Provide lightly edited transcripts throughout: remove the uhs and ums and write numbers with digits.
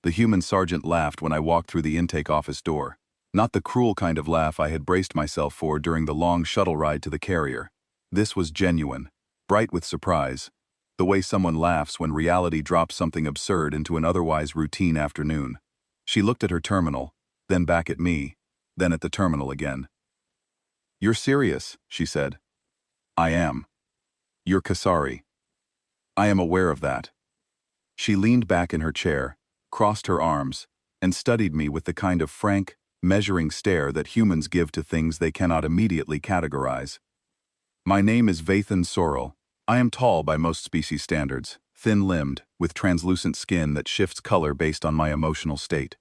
The human sergeant laughed when I walked through the intake office door. Not the cruel kind of laugh I had braced myself for during the long shuttle ride to the carrier. This was genuine, bright with surprise, the way someone laughs when reality drops something absurd into an otherwise routine afternoon. She looked at her terminal, then back at me, then at the terminal again. "You're serious," she said. "I am. You're Kasari. I am aware of that." She leaned back in her chair, crossed her arms, and studied me with the kind of frank, measuring stare that humans give to things they cannot immediately categorize. "My name is Vathan Sorrel. I am tall by most species standards, thin-limbed, with translucent skin that shifts color based on my emotional state."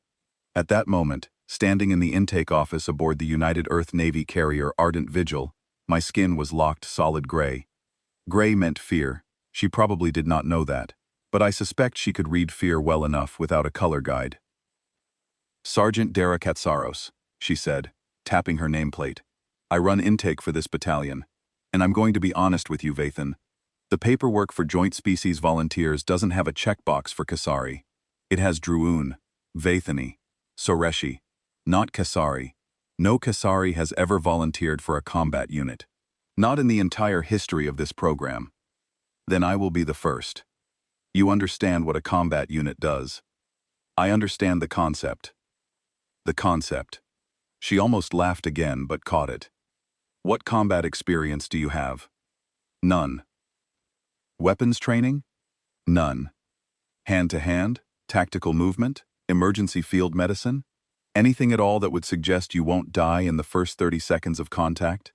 At that moment, standing in the intake office aboard the United Earth Navy carrier Ardent Vigil, my skin was locked solid gray. Gray meant fear. She probably did not know that, but I suspect she could read fear well enough without a color guide. "Sergeant Dara Katsaros," she said, tapping her nameplate. "I run intake for this battalion, and I'm going to be honest with you, Vathan. The paperwork for Joint Species Volunteers doesn't have a checkbox for Kasari. It has Druun, Vathani, Soreshi, not Kasari. No Kasari has ever volunteered for a combat unit. Not in the entire history of this program. Then I will be the first. You understand what a combat unit does. I understand the concept." The concept. She almost laughed again, but caught it. "What combat experience do you have?" "None." "Weapons training?" "None." "Hand-to-hand? Tactical movement? Emergency field medicine? Anything at all that would suggest you won't die in the first 30 seconds of contact?"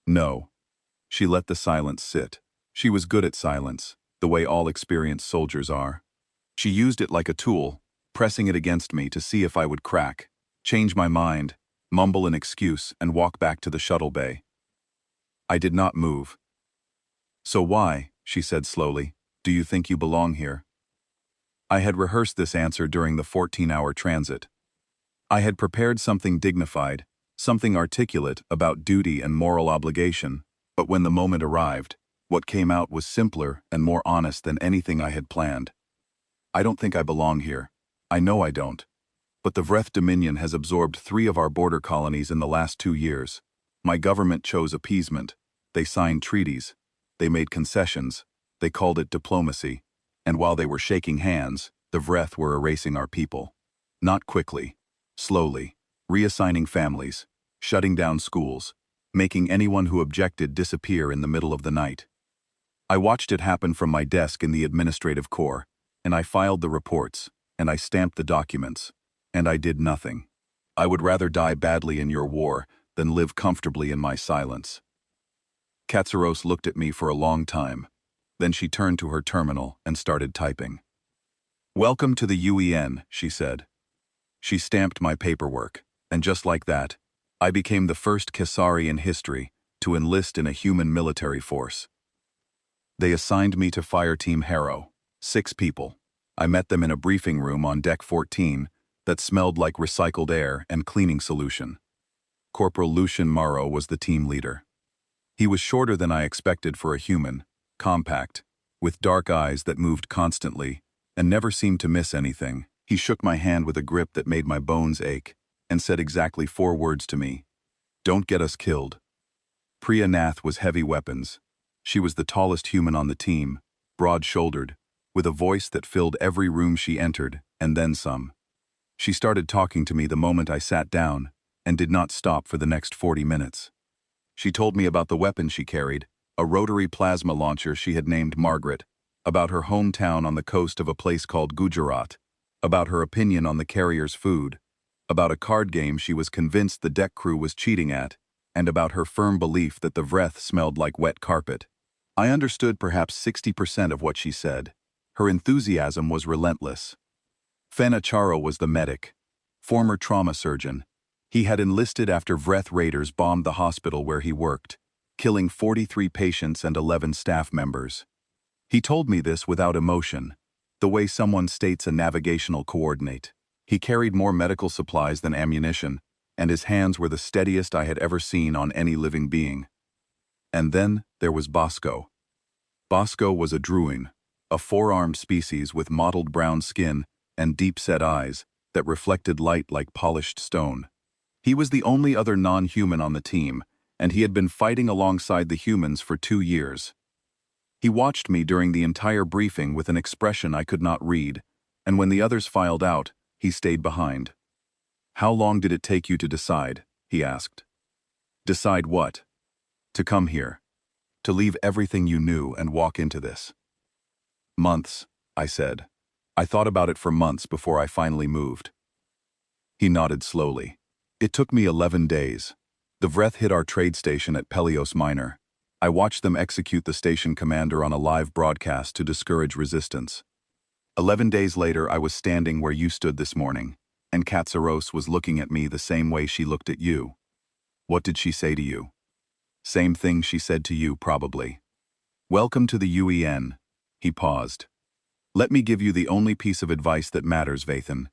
"No." She let the silence sit. She was good at silence, the way all experienced soldiers are. She used it like a tool, pressing it against me to see if I would crack, change my mind, mumble an excuse, and walk back to the shuttle bay. I did not move. "So why," she said slowly, "do you think you belong here?" I had rehearsed this answer during the 14-hour transit. I had prepared something dignified, something articulate about duty and moral obligation, but when the moment arrived, what came out was simpler and more honest than anything I had planned. "I don't think I belong here. I know I don't. But the Vreth Dominion has absorbed 3 of our border colonies in the last 2 years. My government chose appeasement. They signed treaties. They made concessions. They called it diplomacy. And while they were shaking hands, the Vreth were erasing our people. Not quickly. Slowly. Reassigning families. Shutting down schools. Making anyone who objected disappear in the middle of the night. I watched it happen from my desk in the administrative core, and I filed the reports, and I stamped the documents, and I did nothing. I would rather die badly in your war than live comfortably in my silence." Katsaros looked at me for a long time. Then she turned to her terminal and started typing. "Welcome to the UEN," she said. She stamped my paperwork, and just like that, I became the first Kasari in history to enlist in a human military force. They assigned me to Fire Team Harrow, 6 people. I met them in a briefing room on Deck 14 that smelled like recycled air and cleaning solution. Corporal Lucian Morrow was the team leader. He was shorter than I expected for a human, compact, with dark eyes that moved constantly and never seemed to miss anything. He shook my hand with a grip that made my bones ache and said exactly 4 words to me: "Don't get us killed." Priya Nath was heavy weapons. She was the tallest human on the team, broad-shouldered, with a voice that filled every room she entered, and then some. She started talking to me the moment I sat down, and did not stop for the next 40 minutes. She told me about the weapon she carried, a rotary plasma launcher she had named Margaret, about her hometown on the coast of a place called Gujarat, about her opinion on the carrier's food, about a card game she was convinced the deck crew was cheating at, and about her firm belief that the Vreth smelled like wet carpet. I understood perhaps 60% of what she said. Her enthusiasm was relentless. Fenacharo was the medic, former trauma surgeon. He had enlisted after Vreth raiders bombed the hospital where he worked, killing 43 patients and 11 staff members. He told me this without emotion, the way someone states a navigational coordinate. He carried more medical supplies than ammunition, and his hands were the steadiest I had ever seen on any living being. And then there was Bosco. Bosco was a druin, a 4-armed species with mottled brown skin and deep-set eyes that reflected light like polished stone. He was the only other non-human on the team, and he had been fighting alongside the humans for 2 years. He watched me during the entire briefing with an expression I could not read, and when the others filed out, he stayed behind. "How long did it take you to decide?" he asked. "Decide what?" "To come here. To leave everything you knew and walk into this." "Months," I said. "I thought about it for months before I finally moved." He nodded slowly. "It took me 11 days. The Vreth hit our trade station at Pelios Minor. I watched them execute the station commander on a live broadcast to discourage resistance. 11 days later, I was standing where you stood this morning, and Katsaros was looking at me the same way she looked at you. What did she say to you?" "Same thing she said to you, probably. Welcome to the UEN." He paused. "Let me give you the only piece of advice that matters, Vathan.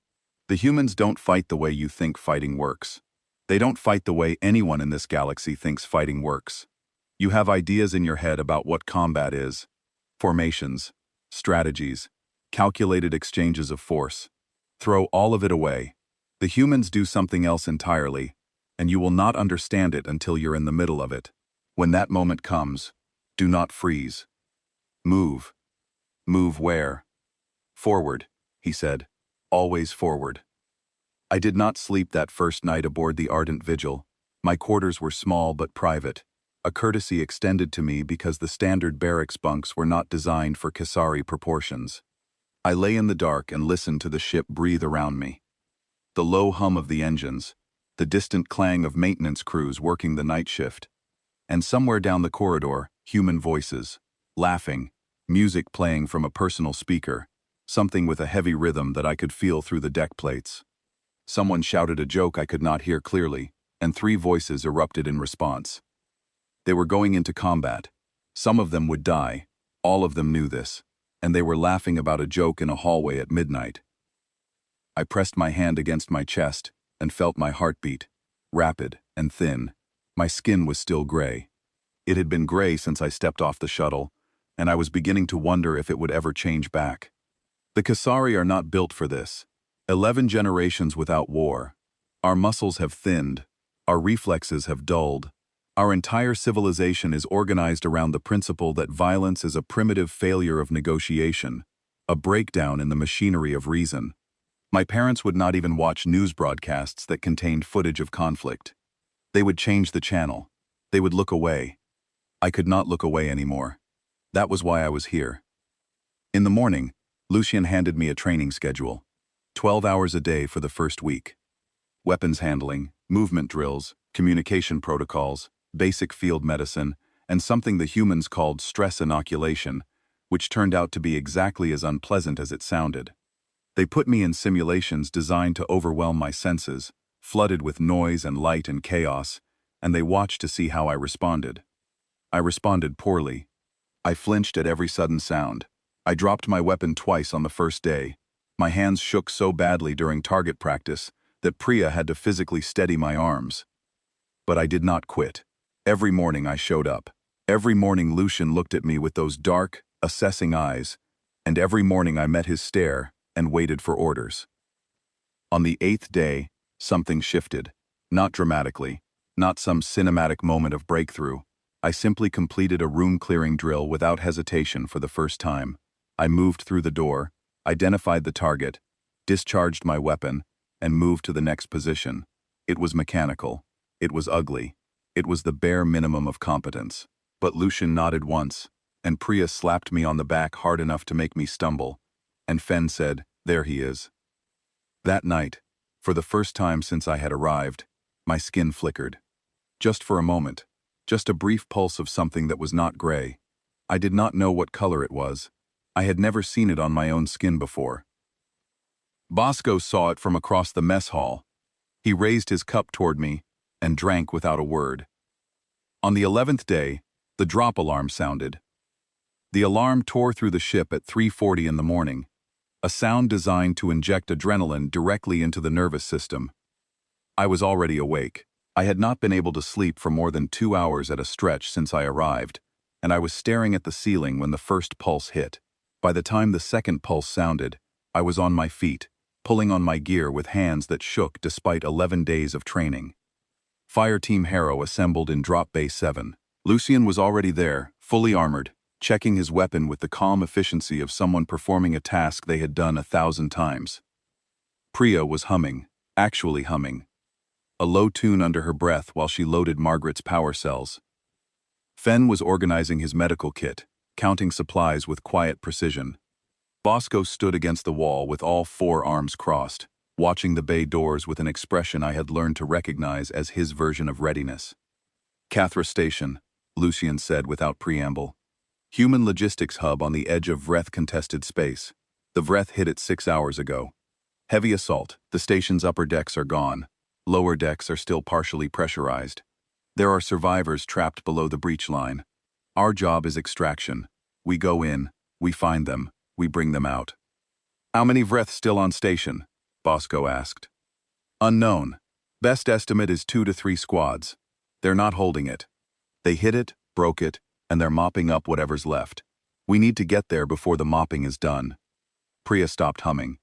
The humans don't fight the way you think fighting works. They don't fight the way anyone in this galaxy thinks fighting works. You have ideas in your head about what combat is. Formations, strategies, calculated exchanges of force. Throw all of it away. The humans do something else entirely, and you will not understand it until you're in the middle of it. When that moment comes, do not freeze. Move. Move where?" "Forward," he said. "Always forward." I did not sleep that first night aboard the Ardent Vigil. My quarters were small but private, a courtesy extended to me because the standard barracks bunks were not designed for Kasari proportions. I lay in the dark and listened to the ship breathe around me. The low hum of the engines, the distant clang of maintenance crews working the night shift, and somewhere down the corridor, human voices, laughing, music playing from a personal speaker, something with a heavy rhythm that I could feel through the deck plates. Someone shouted a joke I could not hear clearly, and 3 voices erupted in response. They were going into combat. Some of them would die. All of them knew this, and they were laughing about a joke in a hallway at midnight. I pressed my hand against my chest and felt my heartbeat, rapid and thin. My skin was still gray. It had been gray since I stepped off the shuttle, and I was beginning to wonder if it would ever change back. The Kasari are not built for this. 11 generations without war. Our muscles have thinned. Our reflexes have dulled. Our entire civilization is organized around the principle that violence is a primitive failure of negotiation, a breakdown in the machinery of reason. My parents would not even watch news broadcasts that contained footage of conflict. They would change the channel. They would look away. I could not look away anymore. That was why I was here. In the morning, Lucian handed me a training schedule. 12 hours a day for the first week. Weapons handling, movement drills, communication protocols, basic field medicine, and something the humans called stress inoculation, which turned out to be exactly as unpleasant as it sounded. They put me in simulations designed to overwhelm my senses, flooded with noise and light and chaos, and they watched to see how I responded. I responded poorly. I flinched at every sudden sound. I dropped my weapon twice on the first day. My hands shook so badly during target practice that Priya had to physically steady my arms. But I did not quit. Every morning I showed up. Every morning Lucian looked at me with those dark, assessing eyes, and every morning I met his stare and waited for orders. On the 8th day, something shifted. Not dramatically, not some cinematic moment of breakthrough. I simply completed a room-clearing drill without hesitation for the first time. I moved through the door, identified the target, discharged my weapon, and moved to the next position. It was mechanical. It was ugly. It was the bare minimum of competence. But Lucian nodded once, and Priya slapped me on the back hard enough to make me stumble, and Fen said, "There he is." That night, for the first time since I had arrived, my skin flickered. Just for a moment, just a brief pulse of something that was not gray. I did not know what color it was. I had never seen it on my own skin before. Bosco saw it from across the mess hall. He raised his cup toward me and drank without a word. On the 11th day, the drop alarm sounded. The alarm tore through the ship at 3:40 in the morning, a sound designed to inject adrenaline directly into the nervous system. I was already awake. I had not been able to sleep for more than 2 hours at a stretch since I arrived, and I was staring at the ceiling when the first pulse hit. By the time the second pulse sounded, I was on my feet, pulling on my gear with hands that shook despite 11 days of training. Fireteam Harrow assembled in Drop Bay 7. Lucian was already there, fully armored, checking his weapon with the calm efficiency of someone performing a task they had done 1,000 times. Priya was humming, actually humming, a low tune under her breath while she loaded Margaret's power cells. Fen was organizing his medical kit, counting supplies with quiet precision. Bosco stood against the wall with all 4 arms crossed, watching the bay doors with an expression I had learned to recognize as his version of readiness. Cathra Station, Lucian said without preamble. Human logistics hub on the edge of Vreth-contested space. The Vreth hit it 6 hours ago. Heavy assault, the station's upper decks are gone. Lower decks are still partially pressurized. There are survivors trapped below the breach line. Our job is extraction. We go in, we find them, we bring them out. How many Vreth still on station? Bosco asked. Unknown. Best estimate is 2 to 3 squads. They're not holding it. They hit it, broke it, and they're mopping up whatever's left. We need to get there before the mopping is done. Priya stopped humming.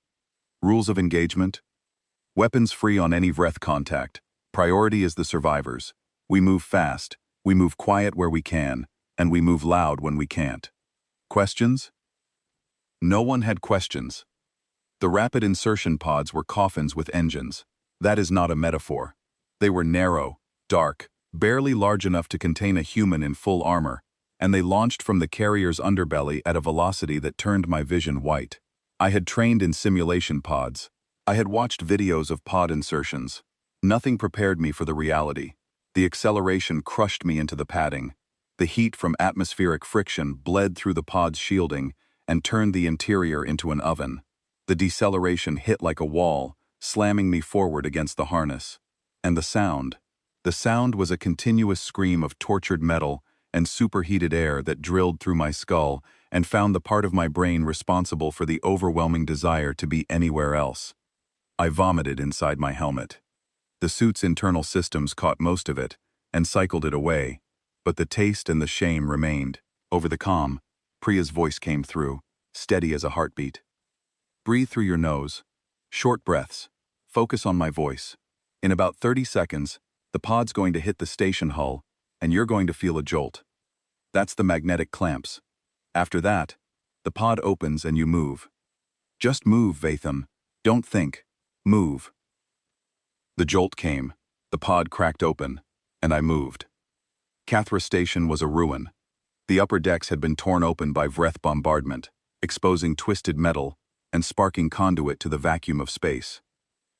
Rules of engagement? Weapons free on any Vreth contact. Priority is the survivors. We move fast, we move quiet where we can, and we move loud when we can't. Questions? No one had questions. The rapid insertion pods were coffins with engines. That is not a metaphor. They were narrow, dark, barely large enough to contain a human in full armor, and they launched from the carrier's underbelly at a velocity that turned my vision white. I had trained in simulation pods. I had watched videos of pod insertions. Nothing prepared me for the reality. The acceleration crushed me into the padding. The heat from atmospheric friction bled through the pod's shielding and turned the interior into an oven. The deceleration hit like a wall, slamming me forward against the harness. And the sound. The sound was a continuous scream of tortured metal and superheated air that drilled through my skull and found the part of my brain responsible for the overwhelming desire to be anywhere else. I vomited inside my helmet. The suit's internal systems caught most of it and cycled it away, but the taste and the shame remained. Over the comm, Priya's voice came through, steady as a heartbeat. Breathe through your nose. Short breaths. Focus on my voice. In about 30 seconds, the pod's going to hit the station hull, and you're going to feel a jolt. That's the magnetic clamps. After that, the pod opens and you move. Just move, Vatham. Don't think. Move. The jolt came, the pod cracked open, and I moved. Cathra Station was a ruin. The upper decks had been torn open by Vreth bombardment, exposing twisted metal and sparking conduit to the vacuum of space.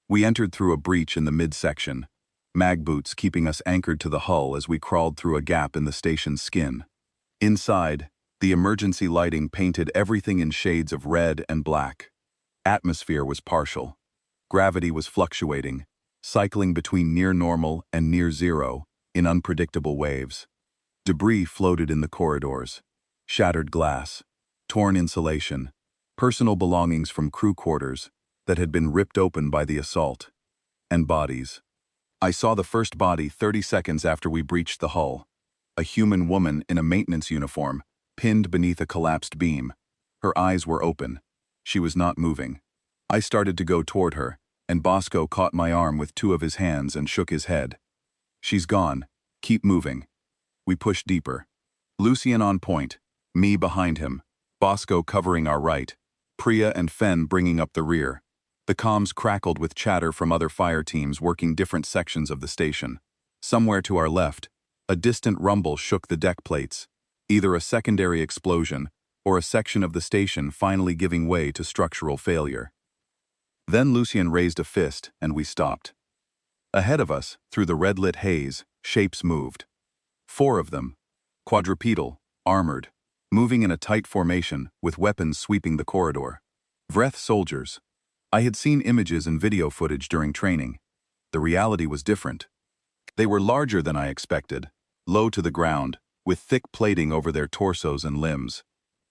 We entered through a breach in the midsection, mag boots keeping us anchored to the hull as we crawled through a gap in the station's skin. Inside, the emergency lighting painted everything in shades of red and black. Atmosphere was partial. Gravity was fluctuating, cycling between near normal and near zero in unpredictable waves. Debris floated in the corridors. Shattered glass, torn insulation, personal belongings from crew quarters that had been ripped open by the assault, and bodies. I saw the first body 30 seconds after we breached the hull. A human woman in a maintenance uniform, pinned beneath a collapsed beam. Her eyes were open. She was not moving. I started to go toward her, and Bosco caught my arm with 2 of his hands and shook his head. She's gone. Keep moving. We pushed deeper. Lucian on point, me behind him, Bosco covering our right, Priya and Fen bringing up the rear. The comms crackled with chatter from other fire teams working different sections of the station. Somewhere to our left, a distant rumble shook the deck plates, either a secondary explosion or a section of the station finally giving way to structural failure. Then Lucian raised a fist, and we stopped. Ahead of us, through the red-lit haze, shapes moved. 4 of them, quadrupedal, armored, moving in a tight formation with weapons sweeping the corridor. Vreth soldiers. I had seen images and video footage during training. The reality was different. They were larger than I expected, low to the ground, with thick plating over their torsos and limbs.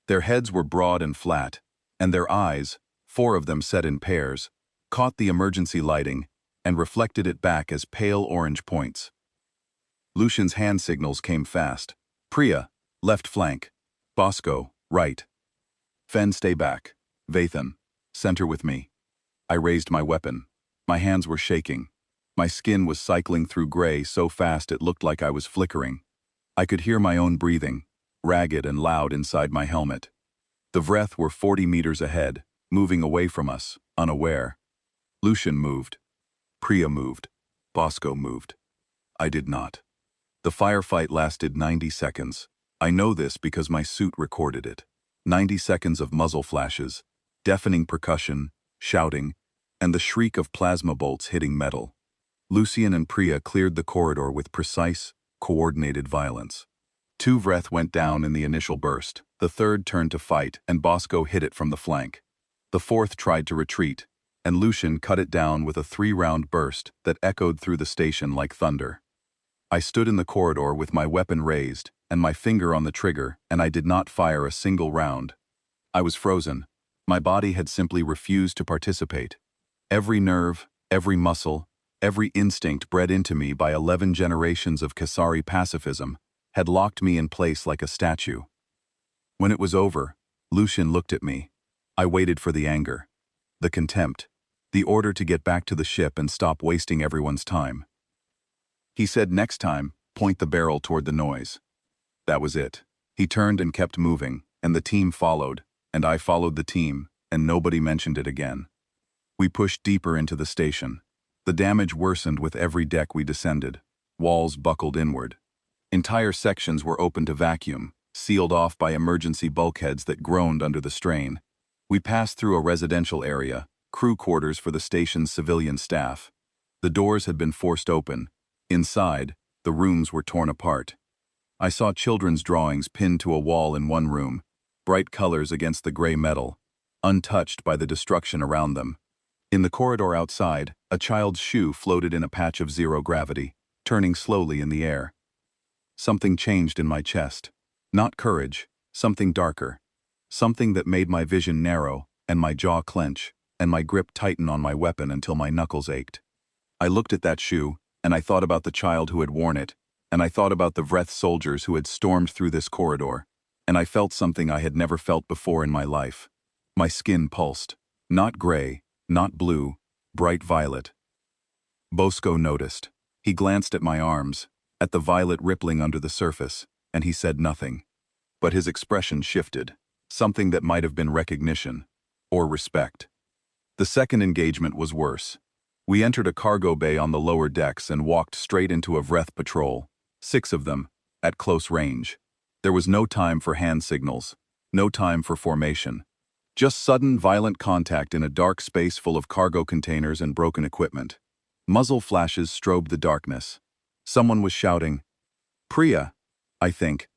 Their heads were broad and flat, and their eyes, 4 of them set in pairs, caught the emergency lighting and reflected it back as pale orange points. Lucian's hand signals came fast. Priya, left flank. Bosco, right. Fen, stay back. Vathan, center with me. I raised my weapon. My hands were shaking. My skin was cycling through gray so fast it looked like I was flickering. I could hear my own breathing, ragged and loud inside my helmet. The Vreth were 40 meters ahead, moving away from us, unaware. Lucian moved. Priya moved. Bosco moved. I did not. The firefight lasted 90 seconds. I know this because my suit recorded it. 90 seconds of muzzle flashes, deafening percussion, shouting, and the shriek of plasma bolts hitting metal. Lucian and Priya cleared the corridor with precise, coordinated violence. 2 Vreth went down in the initial burst. The 3rd turned to fight, and Bosco hit it from the flank. The 4th tried to retreat, and Lucian cut it down with a 3-round burst that echoed through the station like thunder. I stood in the corridor with my weapon raised and my finger on the trigger, and I did not fire a single round. I was frozen. My body had simply refused to participate. Every nerve, every muscle, every instinct bred into me by 11 generations of Kasari pacifism had locked me in place like a statue. When it was over, Lucian looked at me. I waited for the anger, the contempt, the order to get back to the ship and stop wasting everyone's time. He said, "Next time, point the barrel toward the noise." That was it. He turned and kept moving, and the team followed, and I followed the team, and nobody mentioned it again. We pushed deeper into the station. The damage worsened with every deck we descended. Walls buckled inward. Entire sections were open to vacuum, sealed off by emergency bulkheads that groaned under the strain. We passed through a residential area, crew quarters for the station's civilian staff. The doors had been forced open. Inside, the rooms were torn apart. I saw children's drawings pinned to a wall in one room, bright colors against the gray metal, untouched by the destruction around them. In the corridor outside, a child's shoe floated in a patch of zero gravity, turning slowly in the air. Something changed in my chest. Not courage, something darker. Something that made my vision narrow, and my jaw clench, and my grip tighten on my weapon until my knuckles ached. I looked at that shoe, and I thought about the child who had worn it, and I thought about the Vreth soldiers who had stormed through this corridor, and I felt something I had never felt before in my life. My skin pulsed. Not gray, not blue, bright violet. Bosco noticed. He glanced at my arms, at the violet rippling under the surface, and he said nothing. But his expression shifted, something that might have been recognition, or respect. The second engagement was worse. We entered a cargo bay on the lower decks and walked straight into a Vreth patrol, 6 of them, at close range. There was no time for hand signals, no time for formation. Just sudden, violent contact in a dark space full of cargo containers and broken equipment. Muzzle flashes strobed the darkness. Someone was shouting, "Priya," I think,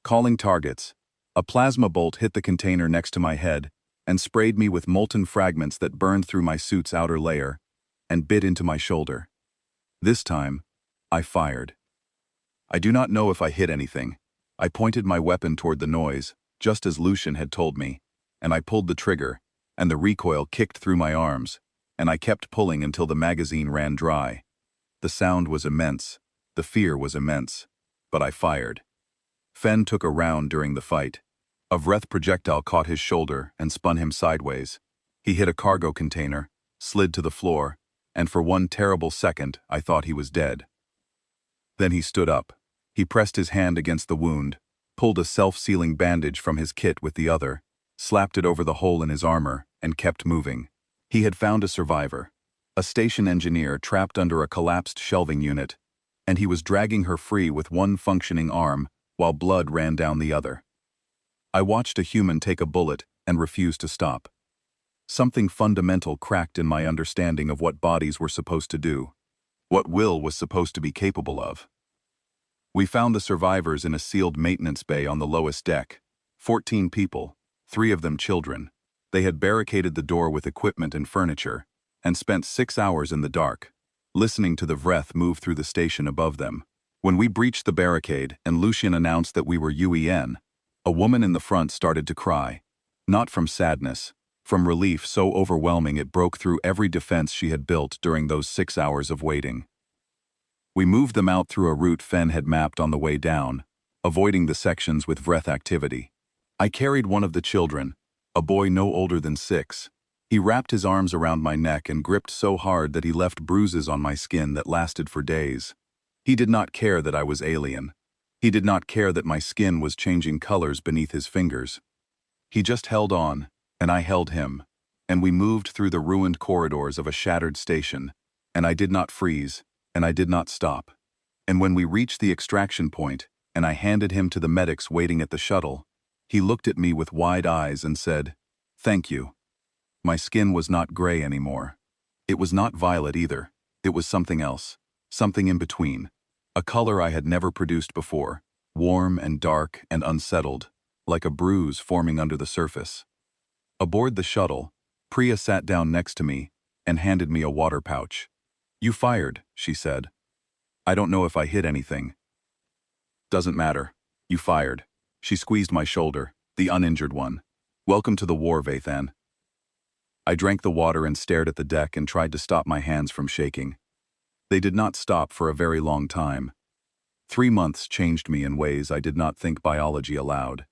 calling targets. A plasma bolt hit the container next to my head and sprayed me with molten fragments that burned through my suit's outer layer and bit into my shoulder. This time, I fired. I do not know if I hit anything. I pointed my weapon toward the noise, just as Lucian had told me, and I pulled the trigger, and the recoil kicked through my arms, and I kept pulling until the magazine ran dry. The sound was immense, the fear was immense, but I fired. Fen took a round during the fight. A Vreth projectile caught his shoulder and spun him sideways. He hit a cargo container, slid to the floor, and for one terrible second I thought he was dead. Then he stood up. He pressed his hand against the wound, pulled a self-sealing bandage from his kit with the other, slapped it over the hole in his armor, and kept moving. He had found a survivor, a station engineer trapped under a collapsed shelving unit, and he was dragging her free with one functioning arm while blood ran down the other. I watched a human take a bullet and refuse to stop. Something fundamental cracked in my understanding of what bodies were supposed to do, what will was supposed to be capable of. We found the survivors in a sealed maintenance bay on the lowest deck. 14 people, 3 of them children. They had barricaded the door with equipment and furniture, and spent 6 hours in the dark, listening to the Vreth move through the station above them. When we breached the barricade and Lucian announced that we were UEN, a woman in the front started to cry, not from sadness, from relief so overwhelming it broke through every defense she had built during those 6 hours of waiting. We moved them out through a route Fen had mapped on the way down, avoiding the sections with Vreth activity. I carried one of the children, a boy no older than 6. He wrapped his arms around my neck and gripped so hard that he left bruises on my skin that lasted for days. He did not care that I was alien. He did not care that my skin was changing colors beneath his fingers. He just held on, and I held him, and we moved through the ruined corridors of a shattered station, and I did not freeze, and I did not stop. And when we reached the extraction point, and I handed him to the medics waiting at the shuttle, he looked at me with wide eyes and said, "Thank you." My skin was not gray anymore. It was not violet either. It was something else, something in between, a color I had never produced before, warm and dark and unsettled, like a bruise forming under the surface. Aboard the shuttle, Priya sat down next to me and handed me a water pouch. "You fired," she said. "I don't know if I hit anything." "Doesn't matter. You fired." She squeezed my shoulder, the uninjured one. "Welcome to the war, Vathan." I drank the water and stared at the deck and tried to stop my hands from shaking. They did not stop for a very long time. 3 months changed me in ways I did not think biology allowed.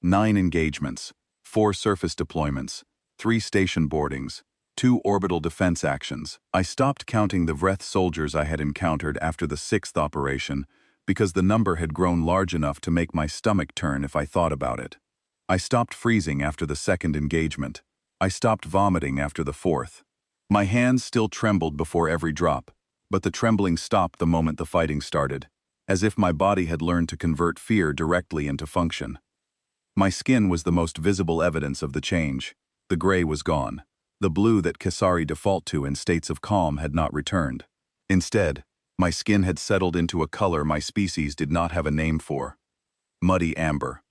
9 engagements, 4 surface deployments, 3 station boardings, 2 orbital defense actions. I stopped counting the Vreth soldiers I had encountered after the 6th operation because the number had grown large enough to make my stomach turn if I thought about it. I stopped freezing after the 2nd engagement. I stopped vomiting after the 4th. My hands still trembled before every drop, but the trembling stopped the moment the fighting started, as if my body had learned to convert fear directly into function. My skin was the most visible evidence of the change. The gray was gone. The blue that Kesari default to in states of calm had not returned. Instead, my skin had settled into a color my species did not have a name for. Muddy amber.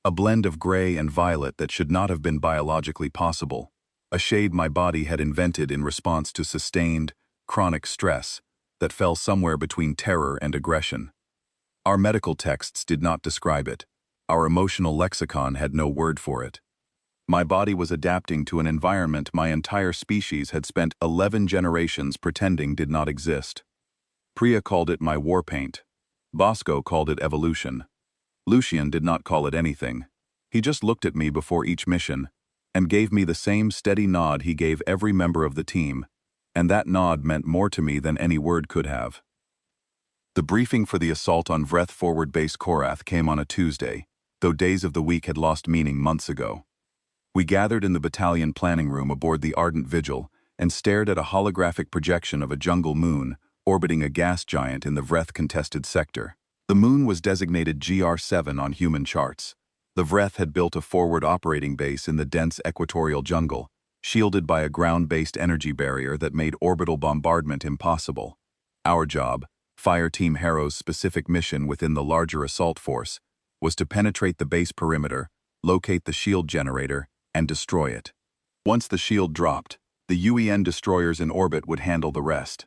A blend of gray and violet that should not have been biologically possible. A shade my body had invented in response to sustained, chronic stress that fell somewhere between terror and aggression. Our medical texts did not describe it. Our emotional lexicon had no word for it. My body was adapting to an environment my entire species had spent 11 generations pretending did not exist. Priya called it my war paint. Bosco called it evolution. Lucian did not call it anything. He just looked at me before each mission and gave me the same steady nod he gave every member of the team, and that nod meant more to me than any word could have. The briefing for the assault on Vreth Forward Base Korath came on a Tuesday, though days of the week had lost meaning months ago. We gathered in the battalion planning room aboard the Ardent Vigil and stared at a holographic projection of a jungle moon orbiting a gas giant in the Vreth-contested sector. The moon was designated GR7 on human charts. The Vreth had built a forward operating base in the dense equatorial jungle, shielded by a ground-based energy barrier that made orbital bombardment impossible. Our job, Fire Team Harrow's specific mission within the larger assault force, was to penetrate the base perimeter, locate the shield generator, and destroy it. Once the shield dropped, the UEN destroyers in orbit would handle the rest.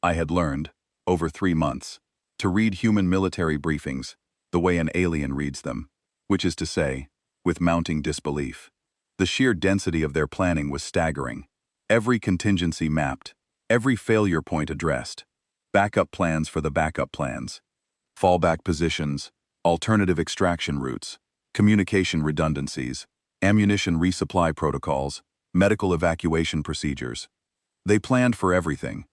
I had learned, over 3 months, to read human military briefings the way an alien reads them, which is to say, with mounting disbelief. The sheer density of their planning was staggering. Every contingency mapped, every failure point addressed, backup plans for the backup plans, fallback positions, alternative extraction routes, communication redundancies, ammunition resupply protocols, medical evacuation procedures. They planned for everything.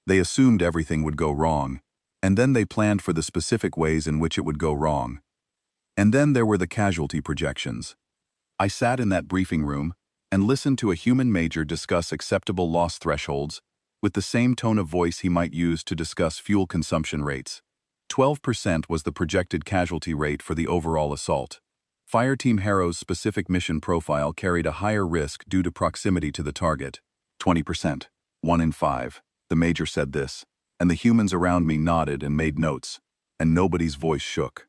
They assumed everything would go wrong, and then they planned for the specific ways in which it would go wrong. And then there were the casualty projections. I sat in that briefing room and listened to a human major discuss acceptable loss thresholds with the same tone of voice he might use to discuss fuel consumption rates. 12% was the projected casualty rate for the overall assault. Fireteam Harrow's specific mission profile carried a higher risk due to proximity to the target. 20%, 1 in 5. The major said this, and the humans around me nodded and made notes, and nobody's voice shook.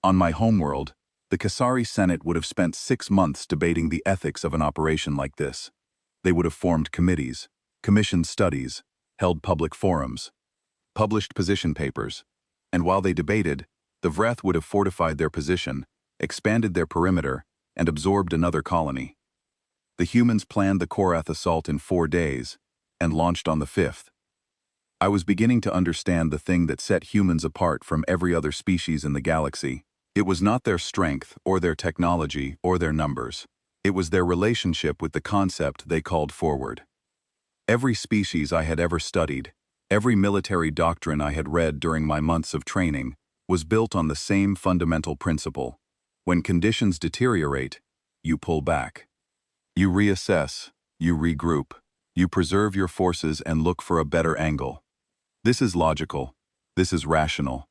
On my homeworld, the Kesari Senate would have spent 6 months debating the ethics of an operation like this. They would have formed committees, commissioned studies, held public forums, published position papers, and while they debated, the Vreth would have fortified their position, expanded their perimeter, and absorbed another colony. The humans planned the Korath assault in 4 days, and launched on the 5th. I was beginning to understand the thing that set humans apart from every other species in the galaxy. It was not their strength, or their technology, or their numbers. It was their relationship with the concept they called forward. Every species I had ever studied, every military doctrine I had read during my months of training, was built on the same fundamental principle. When conditions deteriorate, you pull back. You reassess, you regroup, you preserve your forces and look for a better angle. This is logical. This is rational.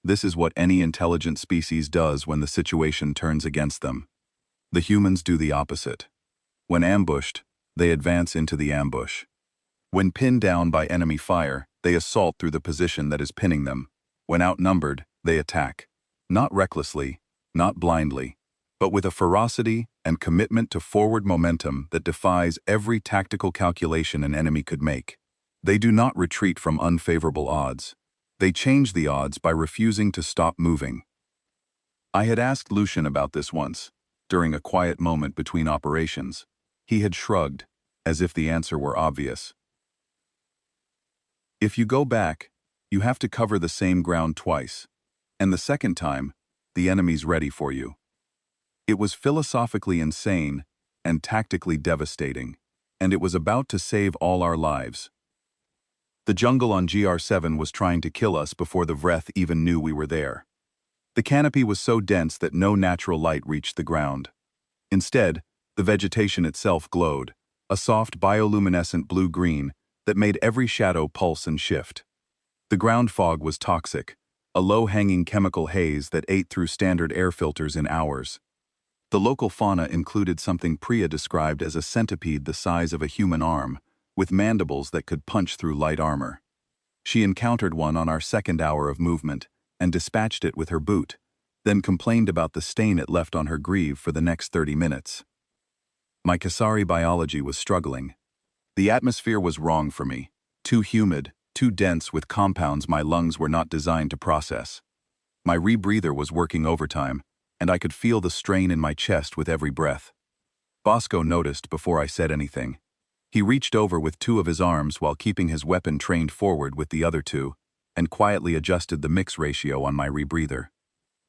This is what any intelligent species does when the situation turns against them. The humans do the opposite. When ambushed, they advance into the ambush. When pinned down by enemy fire, they assault through the position that is pinning them. When outnumbered, they attack. Not recklessly, not blindly, but with a ferocity and commitment to forward momentum that defies every tactical calculation an enemy could make. They do not retreat from unfavorable odds. They change the odds by refusing to stop moving. I had asked Lucian about this once, during a quiet moment between operations. He had shrugged, as if the answer were obvious. If you go back, you have to cover the same ground twice, and the second time, the enemy's ready for you. It was philosophically insane and tactically devastating, and it was about to save all our lives. The jungle on GR7 was trying to kill us before the Vreth even knew we were there. The canopy was so dense that no natural light reached the ground. Instead, the vegetation itself glowed, a soft bioluminescent blue-green that made every shadow pulse and shift. The ground fog was toxic, a low-hanging chemical haze that ate through standard air filters in hours. The local fauna included something Priya described as a centipede the size of a human arm, with mandibles that could punch through light armor. She encountered one on our second hour of movement and dispatched it with her boot, then complained about the stain it left on her greave for the next 30 minutes. My Kasari biology was struggling. The atmosphere was wrong for me, too humid, too dense with compounds my lungs were not designed to process. My rebreather was working overtime, and I could feel the strain in my chest with every breath. Bosco noticed before I said anything. He reached over with two of his arms while keeping his weapon trained forward with the other two, and quietly adjusted the mix ratio on my rebreather.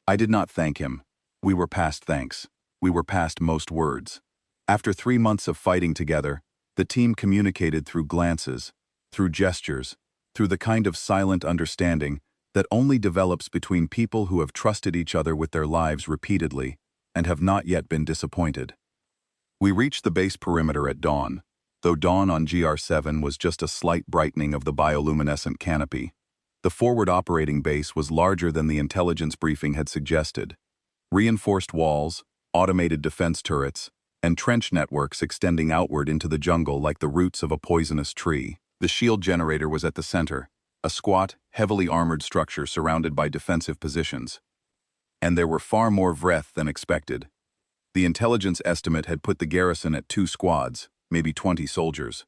I did not thank him. We were past thanks. We were past most words. After 3 months of fighting together, the team communicated through glances, through gestures, through the kind of silent understanding that only develops between people who have trusted each other with their lives repeatedly and have not yet been disappointed. We reached the base perimeter at dawn, though dawn on GR7 was just a slight brightening of the bioluminescent canopy. The forward operating base was larger than the intelligence briefing had suggested. Reinforced walls, automated defense turrets, and trench networks extending outward into the jungle like the roots of a poisonous tree. The shield generator was at the center, a squat, heavily armored structure surrounded by defensive positions. And there were far more Vreth than expected. The intelligence estimate had put the garrison at 2 squads, maybe 20 soldiers.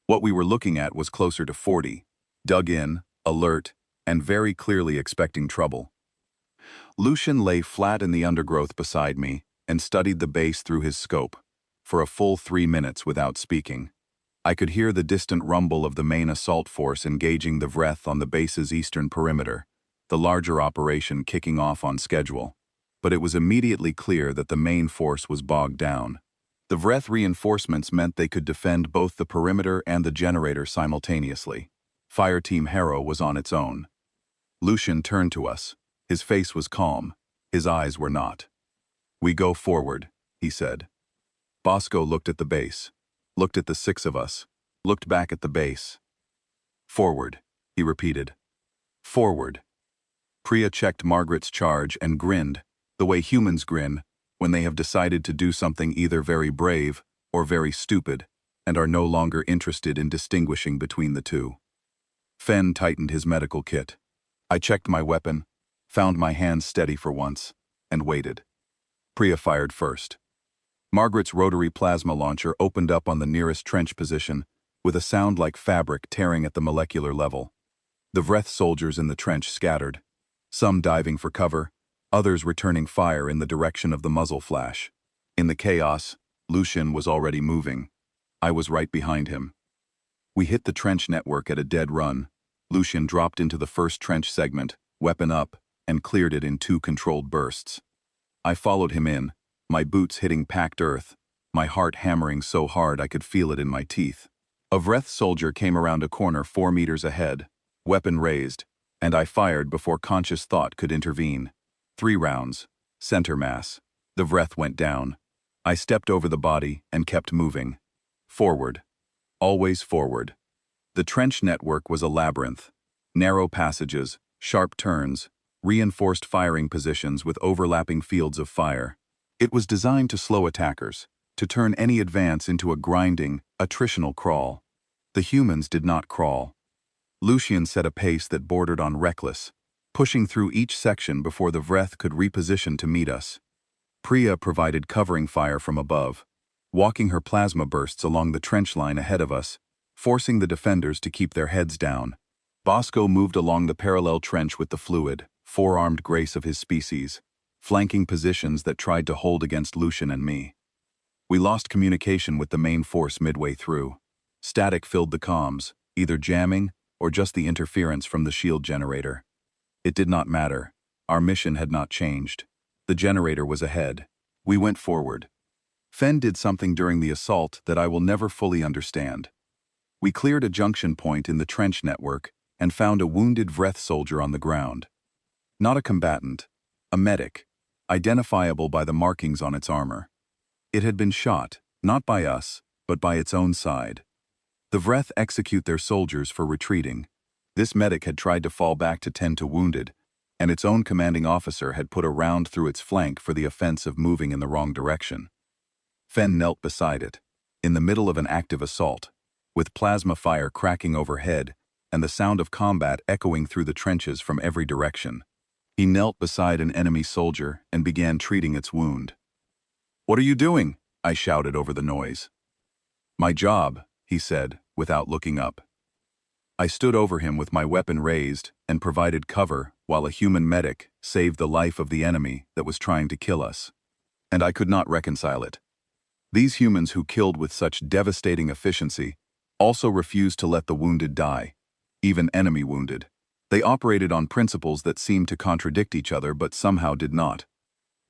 What we were looking at was closer to 40, dug in, alert, and very clearly expecting trouble. Lucian lay flat in the undergrowth beside me and studied the base through his scope, for a full 3 minutes without speaking. I could hear the distant rumble of the main assault force engaging the Vreth on the base's eastern perimeter, the larger operation kicking off on schedule. But it was immediately clear that the main force was bogged down. The Vreth reinforcements meant they could defend both the perimeter and the generator simultaneously. Fireteam Harrow was on its own. Lucian turned to us. His face was calm. His eyes were not. "We go forward," he said. Bosco looked at the base, looked at the 6 of us, looked back at the base. "Forward," he repeated. "Forward." Priya checked Margaret's charge and grinned, the way humans grin when they have decided to do something either very brave or very stupid and are no longer interested in distinguishing between the two. Fen tightened his medical kit. I checked my weapon, found my hands steady for once, and waited. Priya fired first. Margaret's rotary plasma launcher opened up on the nearest trench position, with a sound like fabric tearing at the molecular level. The Vreth soldiers in the trench scattered, some diving for cover, others returning fire in the direction of the muzzle flash. In the chaos, Lucian was already moving. I was right behind him. We hit the trench network at a dead run. Lucian dropped into the first trench segment, weapon up, and cleared it in 2 controlled bursts. I followed him in, my boots hitting packed earth, my heart hammering so hard I could feel it in my teeth. A Vreth soldier came around a corner 4 meters ahead, weapon raised, and I fired before conscious thought could intervene. 3 rounds. Center mass. The Vreth went down. I stepped over the body and kept moving. Forward. Always forward. The trench network was a labyrinth. Narrow passages, sharp turns, reinforced firing positions with overlapping fields of fire. It was designed to slow attackers, to turn any advance into a grinding, attritional crawl. The humans did not crawl. Lucian set a pace that bordered on reckless, pushing through each section before the Vreth could reposition to meet us. Priya provided covering fire from above, walking her plasma bursts along the trench line ahead of us, forcing the defenders to keep their heads down. Bosco moved along the parallel trench with the fluid, 4-armed grace of his species, flanking positions that tried to hold against Lucian and me. We lost communication with the main force midway through. Static filled the comms, either jamming or just the interference from the shield generator. It did not matter. Our mission had not changed. The generator was ahead. We went forward. Fen did something during the assault that I will never fully understand. We cleared a junction point in the trench network and found a wounded Vreth soldier on the ground. Not a combatant, a medic, identifiable by the markings on its armor. It had been shot, not by us, but by its own side. The Vreth execute their soldiers for retreating. This medic had tried to fall back to tend to wounded, and its own commanding officer had put a round through its flank for the offense of moving in the wrong direction. Fen knelt beside it, in the middle of an active assault, with plasma fire cracking overhead and the sound of combat echoing through the trenches from every direction. He knelt beside an enemy soldier and began treating its wound. "What are you doing?" I shouted over the noise. "My job," he said, without looking up. I stood over him with my weapon raised and provided cover while a human medic saved the life of the enemy that was trying to kill us. And I could not reconcile it. These humans who killed with such devastating efficiency also refused to let the wounded die, even enemy wounded. They operated on principles that seemed to contradict each other but somehow did not.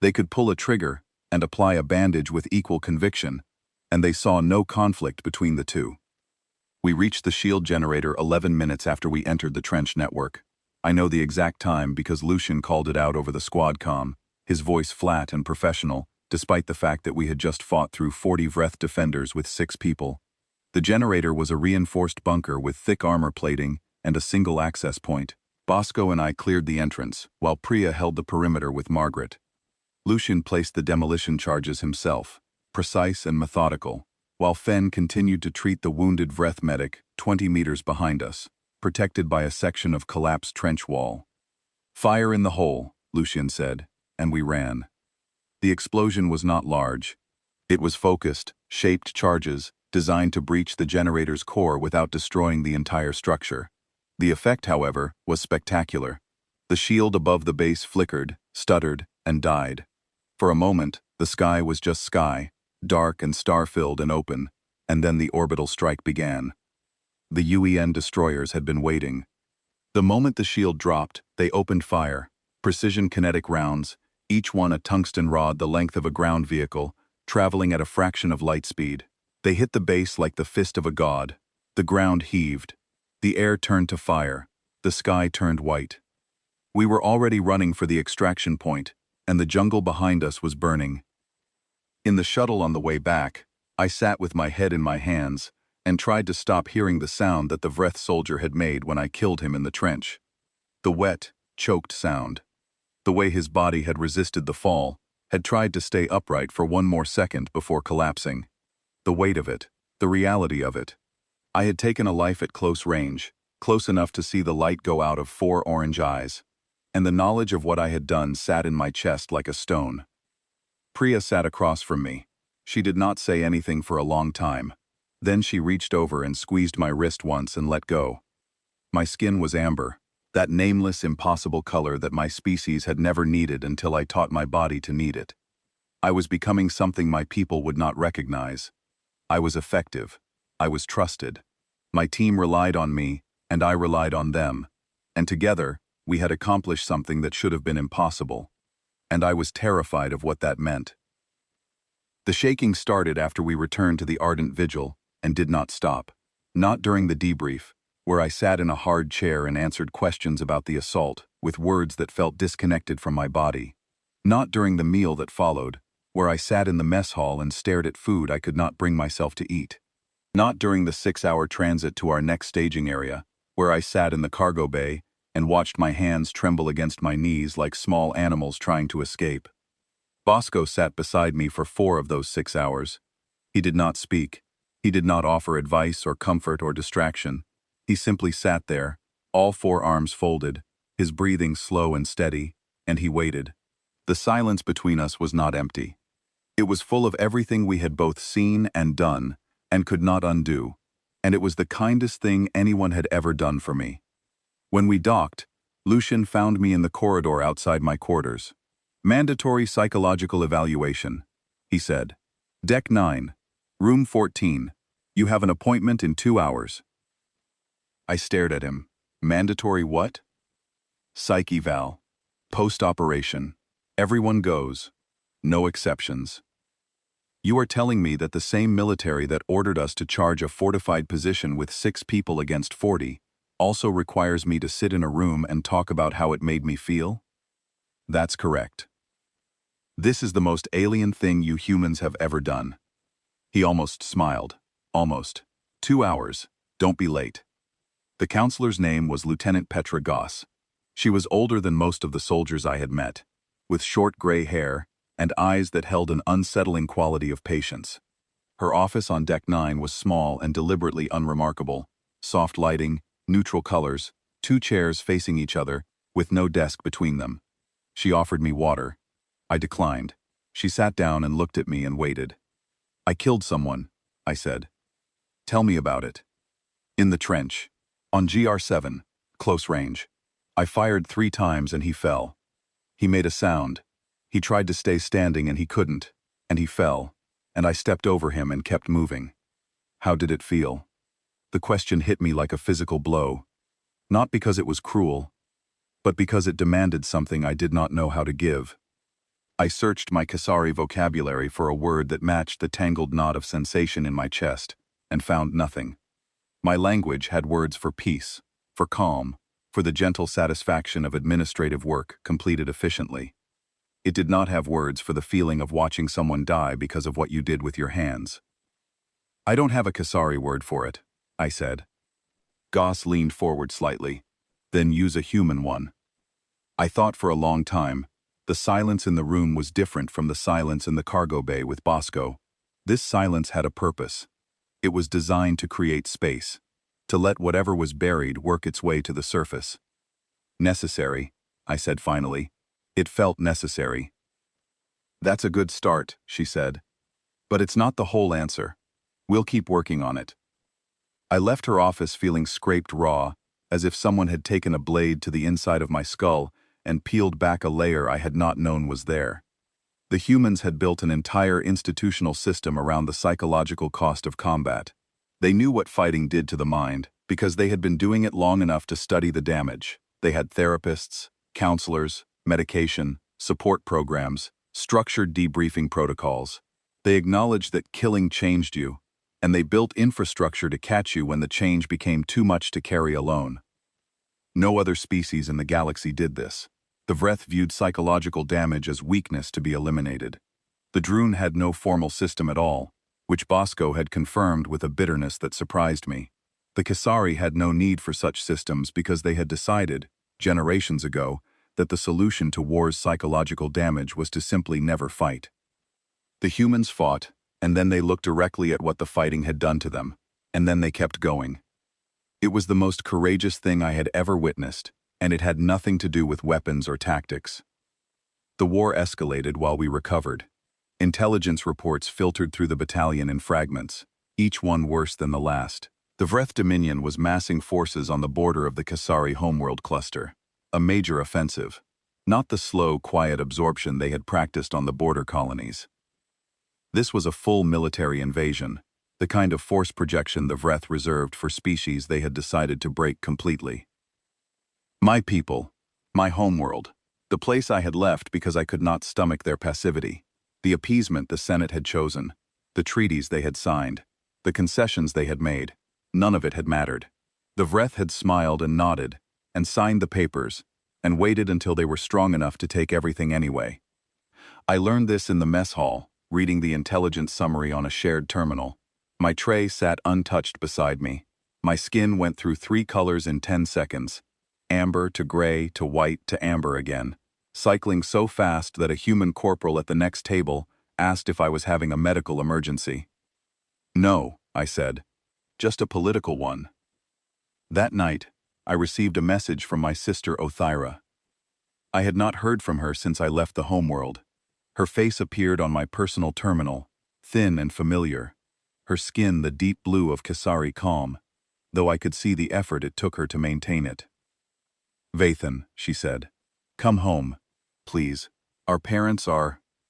They could pull a trigger and apply a bandage with equal conviction, and they saw no conflict between the two. We reached the shield generator 11 minutes after we entered the trench network. I know the exact time because Lucian called it out over the squad comm, his voice flat and professional, despite the fact that we had just fought through 40 Vreth defenders with 6 people. The generator was a reinforced bunker with thick armor plating and a single access point. Bosco and I cleared the entrance, while Priya held the perimeter with Margaret. Lucian placed the demolition charges himself, precise and methodical, while Fen continued to treat the wounded Vreth medic 20 meters behind us, protected by a section of collapsed trench wall. "Fire in the hole," Lucian said, and we ran. The explosion was not large. It was focused, shaped charges designed to breach the generator's core without destroying the entire structure. The effect, however, was spectacular. The shield above the base flickered, stuttered, and died. For a moment, the sky was just sky, dark and star-filled and open, and then the orbital strike began. The UEN destroyers had been waiting. The moment the shield dropped, they opened fire, precision kinetic rounds, each one a tungsten rod the length of a ground vehicle, traveling at a fraction of light speed. They hit the base like the fist of a god. The ground heaved. The air turned to fire. The sky turned white. We were already running for the extraction point, and the jungle behind us was burning. In the shuttle on the way back, I sat with my head in my hands and tried to stop hearing the sound that the Vreth soldier had made when I killed him in the trench. The wet, choked sound. The way his body had resisted the fall, had tried to stay upright for one more second before collapsing. The weight of it, the reality of it. I had taken a life at close range, close enough to see the light go out of 4 orange eyes, and the knowledge of what I had done sat in my chest like a stone. Priya sat across from me. She did not say anything for a long time. Then she reached over and squeezed my wrist once and let go. My skin was amber, that nameless, impossible color that my species had never needed until I taught my body to need it. I was becoming something my people would not recognize. I was effective. I was trusted. My team relied on me, and I relied on them. And together, We had accomplished something that should have been impossible, and I was terrified of what that meant. The shaking started after we returned to the ardent vigil and did not stop. Not during the debrief, where I sat in a hard chair and answered questions about the assault with words that felt disconnected from my body. Not during the meal that followed, where I sat in the mess hall and stared at food I could not bring myself to eat. Not during the 6-hour transit to our next staging area, where I sat in the cargo bay and watched my hands tremble against my knees like small animals trying to escape. Bosco sat beside me for 4 of those 6 hours. He did not speak. He did not offer advice or comfort or distraction. He simply sat there, all 4 arms folded, his breathing slow and steady, and he waited. The silence between us was not empty. It was full of everything we had both seen and done, and could not undo, and it was the kindest thing anyone had ever done for me. When we docked, Lucian found me in the corridor outside my quarters. "Mandatory psychological evaluation," he said. "Deck 9, room 14. You have an appointment in 2 hours." I stared at him. Mandatory what? Psych eval. Post-operation. Everyone goes. No exceptions. You are telling me that the same military that ordered us to charge a fortified position with 6 people against 40 also requires me to sit in a room and talk about how it made me feel? That's correct. This is the most alien thing you humans have ever done. He almost smiled. Almost. 2 hours. Don't be late. The counselor's name was Lieutenant Petra Goss. She was older than most of the soldiers I had met, with short gray hair and eyes that held an unsettling quality of patience. Her office on Deck 9 was small and deliberately unremarkable. Soft lighting, neutral colors, 2 chairs facing each other, with no desk between them. She offered me water. I declined. She sat down and looked at me and waited. "I killed someone," I said. "Tell me about it." "In the trench. On GR7, close range. I fired 3 times and he fell. He made a sound. He tried to stay standing and he couldn't, and he fell, and I stepped over him and kept moving." How did it feel? The question hit me like a physical blow. Not because it was cruel, but because it demanded something I did not know how to give. I searched my Kasari vocabulary for a word that matched the tangled knot of sensation in my chest, and found nothing. My language had words for peace, for calm, for the gentle satisfaction of administrative work completed efficiently. It did not have words for the feeling of watching someone die because of what you did with your hands. "I don't have a Kasari word for it," I said. Goss leaned forward slightly. "Then use a human one." I thought for a long time. The silence in the room was different from the silence in the cargo bay with Bosco. This silence had a purpose. It was designed to create space, to let whatever was buried work its way to the surface. "Necessary," I said finally. It felt necessary. "That's a good start," she said. "But it's not the whole answer. We'll keep working on it." I left her office feeling scraped raw, as if someone had taken a blade to the inside of my skull and peeled back a layer I had not known was there. The humans had built an entire institutional system around the psychological cost of combat. They knew what fighting did to the mind, because they had been doing it long enough to study the damage. They had therapists, counselors, medication, support programs, structured debriefing protocols. They acknowledged that killing changed you, and they built infrastructure to catch you when the change became too much to carry alone. No other species in the galaxy did this. The Vreth viewed psychological damage as weakness to be eliminated. The Droon had no formal system at all, which Bosco had confirmed with a bitterness that surprised me. The Kasari had no need for such systems because they had decided, generations ago, that the solution to war's psychological damage was to simply never fight. The humans fought, and then they looked directly at what the fighting had done to them, and then they kept going. It was the most courageous thing I had ever witnessed, and it had nothing to do with weapons or tactics. The war escalated while we recovered. Intelligence reports filtered through the battalion in fragments, each one worse than the last. The Vreth Dominion was massing forces on the border of the Kasari homeworld cluster. A major offensive, not the slow, quiet absorption they had practiced on the border colonies. This was a full military invasion, the kind of force projection the Vreth reserved for species they had decided to break completely. "My people," My homeworld. The place I had left because I could not stomach their passivity. The appeasement the Senate had chosen. The treaties they had signed. The concessions they had made. None of it had mattered. The Vreth had smiled and nodded, and signed the papers, and waited until they were strong enough to take everything anyway. I learned this in the mess hall, reading the intelligence summary on a shared terminal. My tray sat untouched beside me. My skin went through 3 colors in 10 seconds. Amber to gray to white to amber again, cycling so fast that a human corporal at the next table asked if I was having a medical emergency. "No," I said. "Just a political one." That night, I received a message from my sister Othira. I had not heard from her since I left the homeworld. Her face appeared on my personal terminal, thin and familiar. Her skin the deep blue of Kasari calm, though I could see the effort it took her to maintain it. "Vathan," she said, "come home, please. Our parents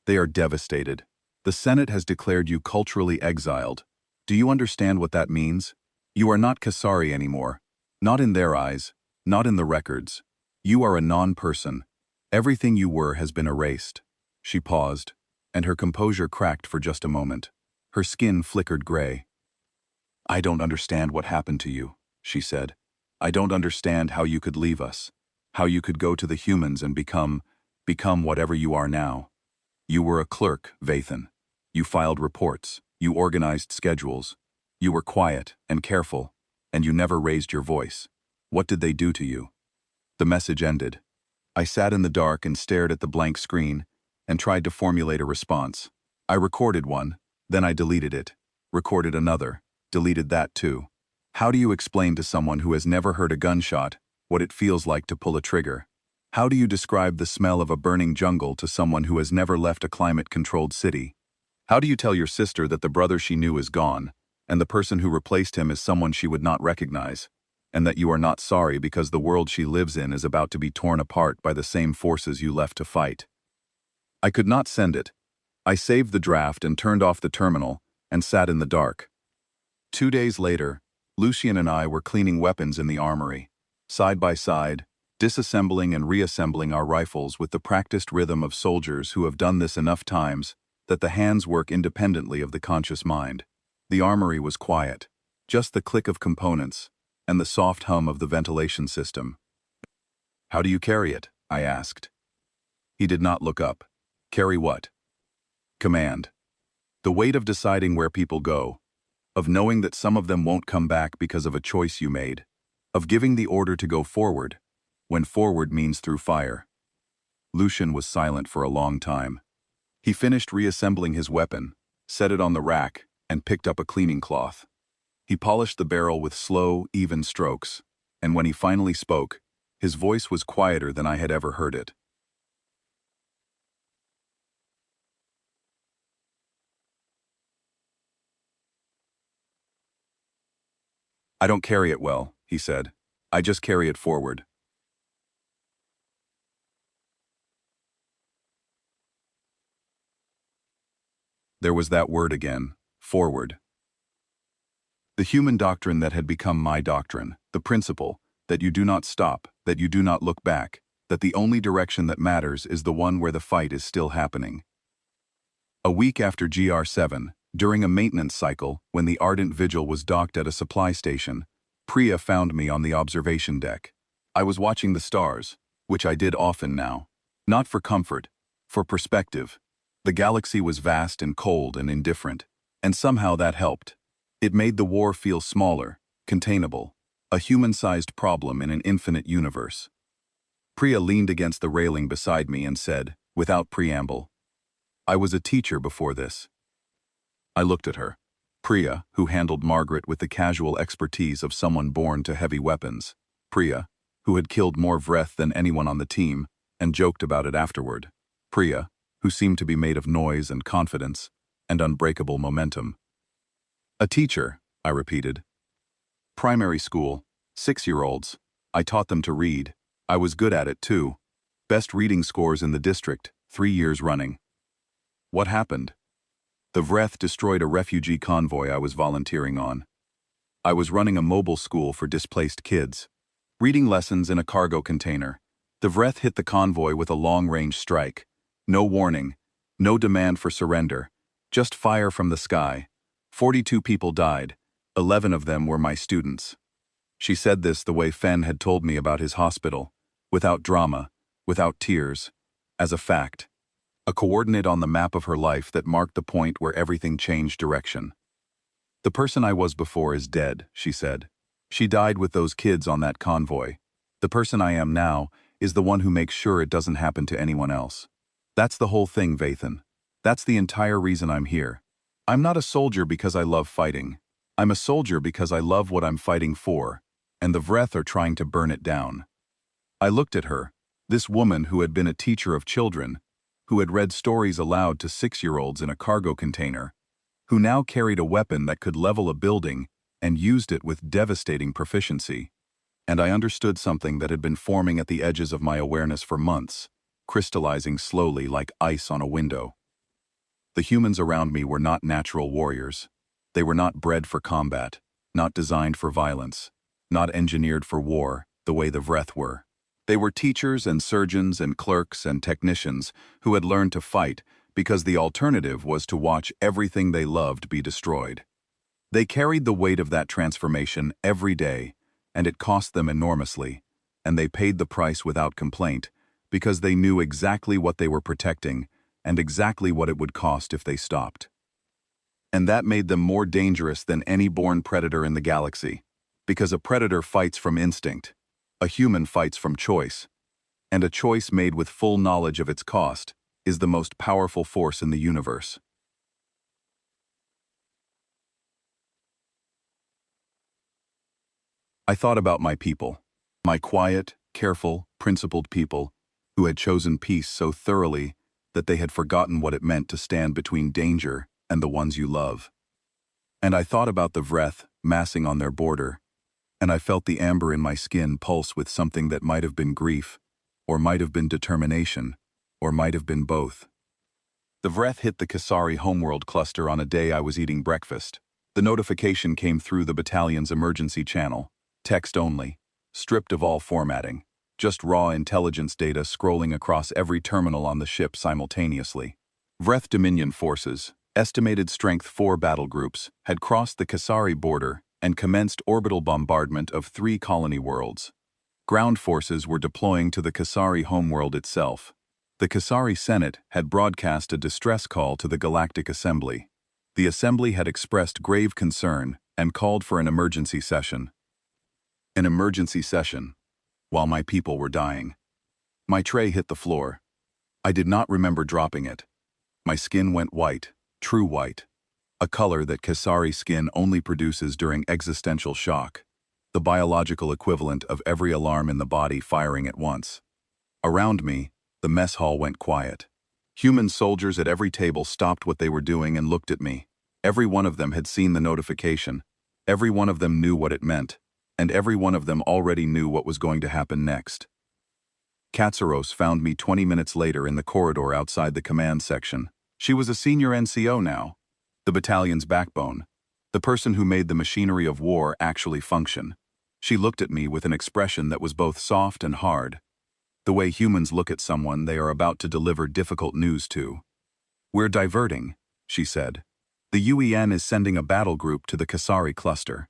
they are devastated. The Senate has declared you culturally exiled. Do you understand what that means? You are not Kasari anymore. Not in their eyes, not in the records. You are a non-person. Everything you were has been erased." She paused, and her composure cracked for just a moment. Her skin flickered gray. "I don't understand what happened to you," she said. "I don't understand how you could leave us, how you could go to the humans and become whatever you are now. You were a clerk, Vathan. You filed reports, you organized schedules. You were quiet and careful, and you never raised your voice. What did they do to you?" The message ended. I sat in the dark and stared at the blank screen and tried to formulate a response. I recorded one, then I deleted it, recorded another, deleted that too. How do you explain to someone who has never heard a gunshot what it feels like to pull a trigger? How do you describe the smell of a burning jungle to someone who has never left a climate-controlled city? How do you tell your sister that the brother she knew is gone, and the person who replaced him is someone she would not recognize, and that you are not sorry because the world she lives in is about to be torn apart by the same forces you left to fight? I could not send it. I saved the draft and turned off the terminal and sat in the dark. 2 days later, Lucian and I were cleaning weapons in the armory, side by side, disassembling and reassembling our rifles with the practiced rhythm of soldiers who have done this enough times that the hands work independently of the conscious mind. The armory was quiet, just the click of components and the soft hum of the ventilation system. "How do you carry it?" I asked. He did not look up. "Carry what?" "Command. The weight of deciding where people go, of knowing that some of them won't come back because of a choice you made, of giving the order to go forward, when forward means through fire." Lucian was silent for a long time. He finished reassembling his weapon, set it on the rack, and picked up a cleaning cloth. He polished the barrel with slow, even strokes, and when he finally spoke, his voice was quieter than I had ever heard it. "I don't carry it well," he said. "I just carry it forward." There was that word again, forward. The human doctrine that had become my doctrine, the principle that you do not stop, that you do not look back, that the only direction that matters is the one where the fight is still happening. A week after GR7, during a maintenance cycle, when the Ardent Vigil was docked at a supply station, Priya found me on the observation deck. I was watching the stars, which I did often now. Not for comfort, for perspective. The galaxy was vast and cold and indifferent, and somehow that helped. It made the war feel smaller, containable, a human-sized problem in an infinite universe. Priya leaned against the railing beside me and said, without preamble, "I was a teacher before this." I looked at her. Priya, who handled Margaret with the casual expertise of someone born to heavy weapons. Priya, who had killed more Vreth than anyone on the team, and joked about it afterward. Priya, who seemed to be made of noise and confidence, and unbreakable momentum. "A teacher," I repeated. "Primary school, 6-year-olds. I taught them to read. I was good at it too. Best reading scores in the district, 3 years running." "What happened?" "The Vreth destroyed a refugee convoy I was volunteering on. I was running a mobile school for displaced kids. Reading lessons in a cargo container, The Vreth hit the convoy with a long-range strike. No warning, no demand for surrender, just fire from the sky. 42 people died. 11 of them were my students. She said this the way Fen had told me about his hospital, without drama, without tears, as a fact. A coordinate on the map of her life that marked the point where everything changed direction. The person I was before is dead, she said. She died with those kids on that convoy. The person I am now is the one who makes sure it doesn't happen to anyone else. That's the whole thing, Vathan. That's the entire reason I'm here. I'm not a soldier because I love fighting. I'm a soldier because I love what I'm fighting for, and the Vreth are trying to burn it down. I looked at her, this woman who had been a teacher of children, who had read stories aloud to 6-year-olds in a cargo container, who now carried a weapon that could level a building and used it with devastating proficiency. And I understood something that had been forming at the edges of my awareness for months, crystallizing slowly like ice on a window. The humans around me were not natural warriors. They were not bred for combat, not designed for violence, not engineered for war the way the Vreth were. They were teachers and surgeons and clerks and technicians who had learned to fight because the alternative was to watch everything they loved be destroyed. They carried the weight of that transformation every day, and it cost them enormously, and they paid the price without complaint because they knew exactly what they were protecting and exactly what it would cost if they stopped. And that made them more dangerous than any born predator in the galaxy, because a predator fights from instinct, a human fights from choice, and a choice made with full knowledge of its cost is the most powerful force in the universe. I thought about my people, my quiet, careful, principled people who had chosen peace so thoroughly that they had forgotten what it meant to stand between danger and the ones you love. And I thought about the Vreth massing on their border, and I felt the amber in my skin pulse with something that might have been grief, or might have been determination, or might have been both. The Vreth hit the Kasari homeworld cluster on a day I was eating breakfast. The notification came through the battalion's emergency channel, text only, stripped of all formatting, just raw intelligence data scrolling across every terminal on the ship simultaneously. Vreth Dominion forces, estimated strength 4 battle groups, had crossed the Kasari border and commenced orbital bombardment of 3 colony worlds. Ground forces were deploying to the Kasari homeworld itself. The Kasari Senate had broadcast a distress call to the Galactic Assembly. The Assembly had expressed grave concern and called for an emergency session. An emergency session, while my people were dying. My tray hit the floor. I did not remember dropping it. My skin went white, true white, a color that Kasari skin only produces during existential shock, the biological equivalent of every alarm in the body firing at once. Around me, the mess hall went quiet. Human soldiers at every table stopped what they were doing and looked at me. Every one of them had seen the notification. Every one of them knew what it meant. And every one of them already knew what was going to happen next. Katsaros found me 20 minutes later in the corridor outside the command section. She was a senior NCO now, the battalion's backbone, the person who made the machinery of war actually function. She looked at me with an expression that was both soft and hard, the way humans look at someone they are about to deliver difficult news to. "We're diverting," she said. "The UEN is sending a battle group to the Kasari cluster."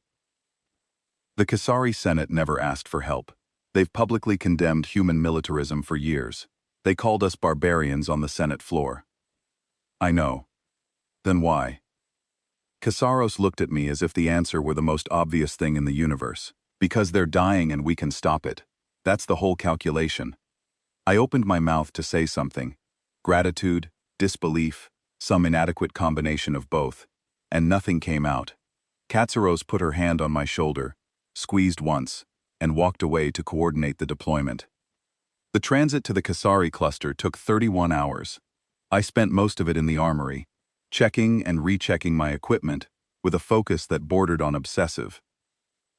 The Kasari Senate never asked for help. They've publicly condemned human militarism for years. They called us barbarians on the Senate floor. I know. Then why? Kasaros looked at me as if the answer were the most obvious thing in the universe. Because they're dying and we can stop it. That's the whole calculation. I opened my mouth to say something. Gratitude, disbelief, some inadequate combination of both. And nothing came out. Katsaros put her hand on my shoulder, squeezed once, and walked away to coordinate the deployment. The transit to the Kasari cluster took 31 hours. I spent most of it in the armory, checking and rechecking my equipment with a focus that bordered on obsessive.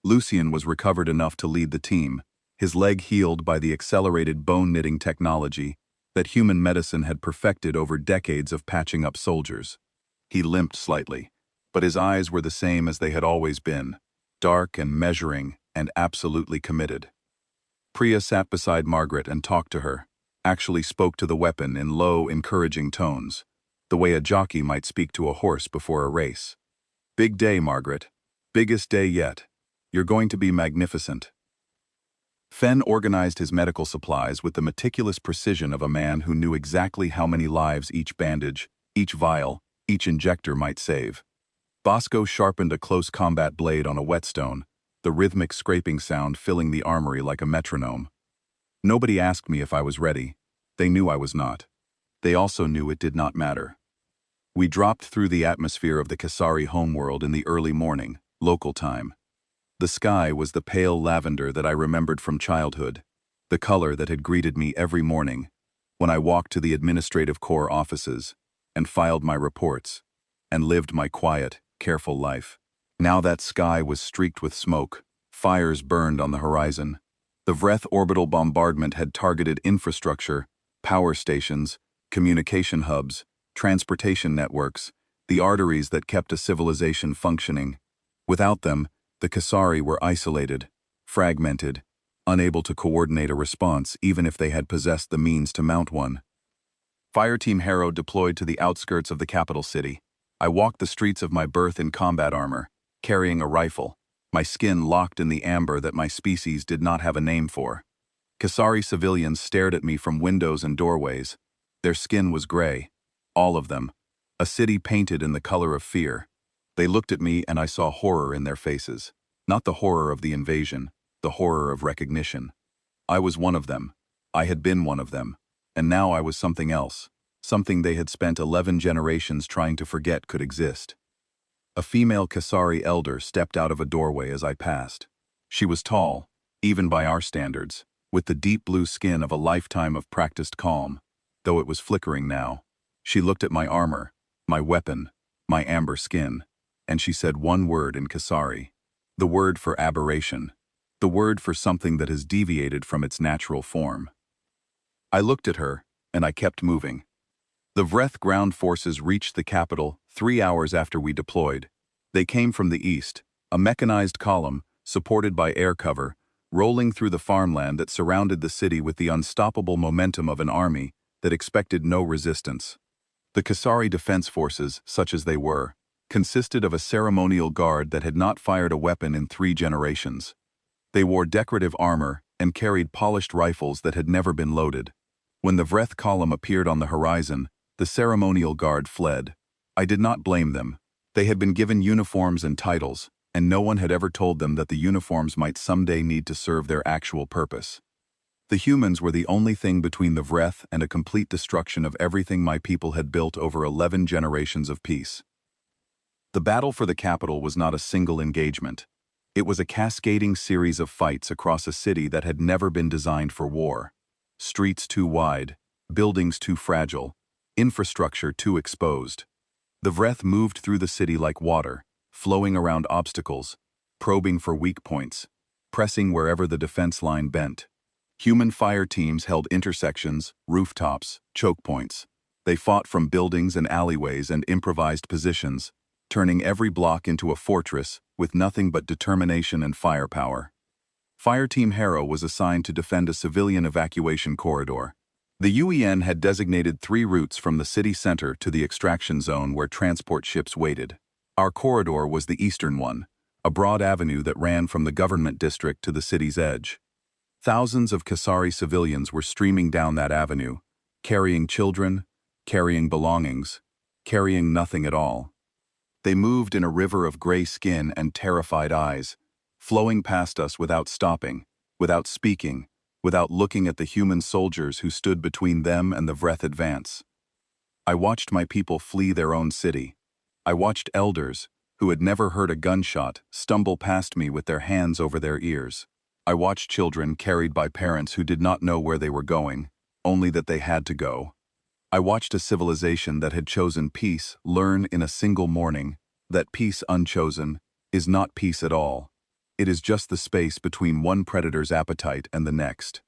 Lucian was recovered enough to lead the team, his leg healed by the accelerated bone-knitting technology that human medicine had perfected over decades of patching up soldiers. He limped slightly, but his eyes were the same as they had always been, dark and measuring and absolutely committed. Priya sat beside Margaret and talked to her, actually spoke to the weapon in low, encouraging tones, the way a jockey might speak to a horse before a race. "Big day, Margaret. Biggest day yet. You're going to be magnificent." Fen organized his medical supplies with the meticulous precision of a man who knew exactly how many lives each bandage, each vial, each injector might save. Bosco sharpened a close combat blade on a whetstone, the rhythmic scraping sound filling the armory like a metronome. Nobody asked me if I was ready. They knew I was not. They also knew it did not matter. We dropped through the atmosphere of the Kasari homeworld in the early morning, local time. The sky was the pale lavender that I remembered from childhood, the color that had greeted me every morning when I walked to the administrative corps offices and filed my reports and lived my quiet, careful life. Now that sky was streaked with smoke, fires burned on the horizon. The Vreth orbital bombardment had targeted infrastructure, power stations, communication hubs, transportation networks, the arteries that kept a civilization functioning. Without them, the Kasari were isolated, fragmented, unable to coordinate a response even if they had possessed the means to mount one. Fireteam Harrow deployed to the outskirts of the capital city. I walked the streets of my berth in combat armor, carrying a rifle, my skin locked in the amber that my species did not have a name for. Kasari civilians stared at me from windows and doorways. Their skin was gray, all of them, a city painted in the color of fear. They looked at me and I saw horror in their faces. Not the horror of the invasion, the horror of recognition. I was one of them. I had been one of them. And now I was something else. Something they had spent 11 generations trying to forget could exist. A female Kasari elder stepped out of a doorway as I passed. She was tall, even by our standards, with the deep blue skin of a lifetime of practiced calm, though it was flickering now. She looked at my armor, my weapon, my amber skin, and she said one word in Kasari. The word for aberration. The word for something that has deviated from its natural form. I looked at her, and I kept moving. The Vreth ground forces reached the capital 3 hours after we deployed. They came from the east, a mechanized column, supported by air cover, rolling through the farmland that surrounded the city with the unstoppable momentum of an army that expected no resistance. The Kasari defense forces, such as they were, consisted of a ceremonial guard that had not fired a weapon in 3 generations. They wore decorative armor and carried polished rifles that had never been loaded. When the Vreth column appeared on the horizon, the ceremonial guard fled. I did not blame them. They had been given uniforms and titles, and no one had ever told them that the uniforms might someday need to serve their actual purpose. The humans were the only thing between the Vreth and a complete destruction of everything my people had built over 11 generations of peace. The battle for the capital was not a single engagement. It was a cascading series of fights across a city that had never been designed for war. Streets too wide, buildings too fragile, infrastructure too exposed. The Vreth moved through the city like water, flowing around obstacles, probing for weak points, pressing wherever the defense line bent. Human fire teams held intersections, rooftops, choke points. They fought from buildings and alleyways and improvised positions, turning every block into a fortress with nothing but determination and firepower. Fireteam Harrow was assigned to defend a civilian evacuation corridor. The UEN had designated 3 routes from the city center to the extraction zone where transport ships waited. Our corridor was the eastern one, a broad avenue that ran from the government district to the city's edge. Thousands of Kasari civilians were streaming down that avenue, carrying children, carrying belongings, carrying nothing at all. They moved in a river of gray skin and terrified eyes, flowing past us without stopping, without speaking, without looking at the human soldiers who stood between them and the Vreth advance. I watched my people flee their own city. I watched elders, who had never heard a gunshot, stumble past me with their hands over their ears. I watched children carried by parents who did not know where they were going, only that they had to go. I watched a civilization that had chosen peace learn in a single morning that peace unchosen is not peace at all. It is just the space between one predator's appetite and the next.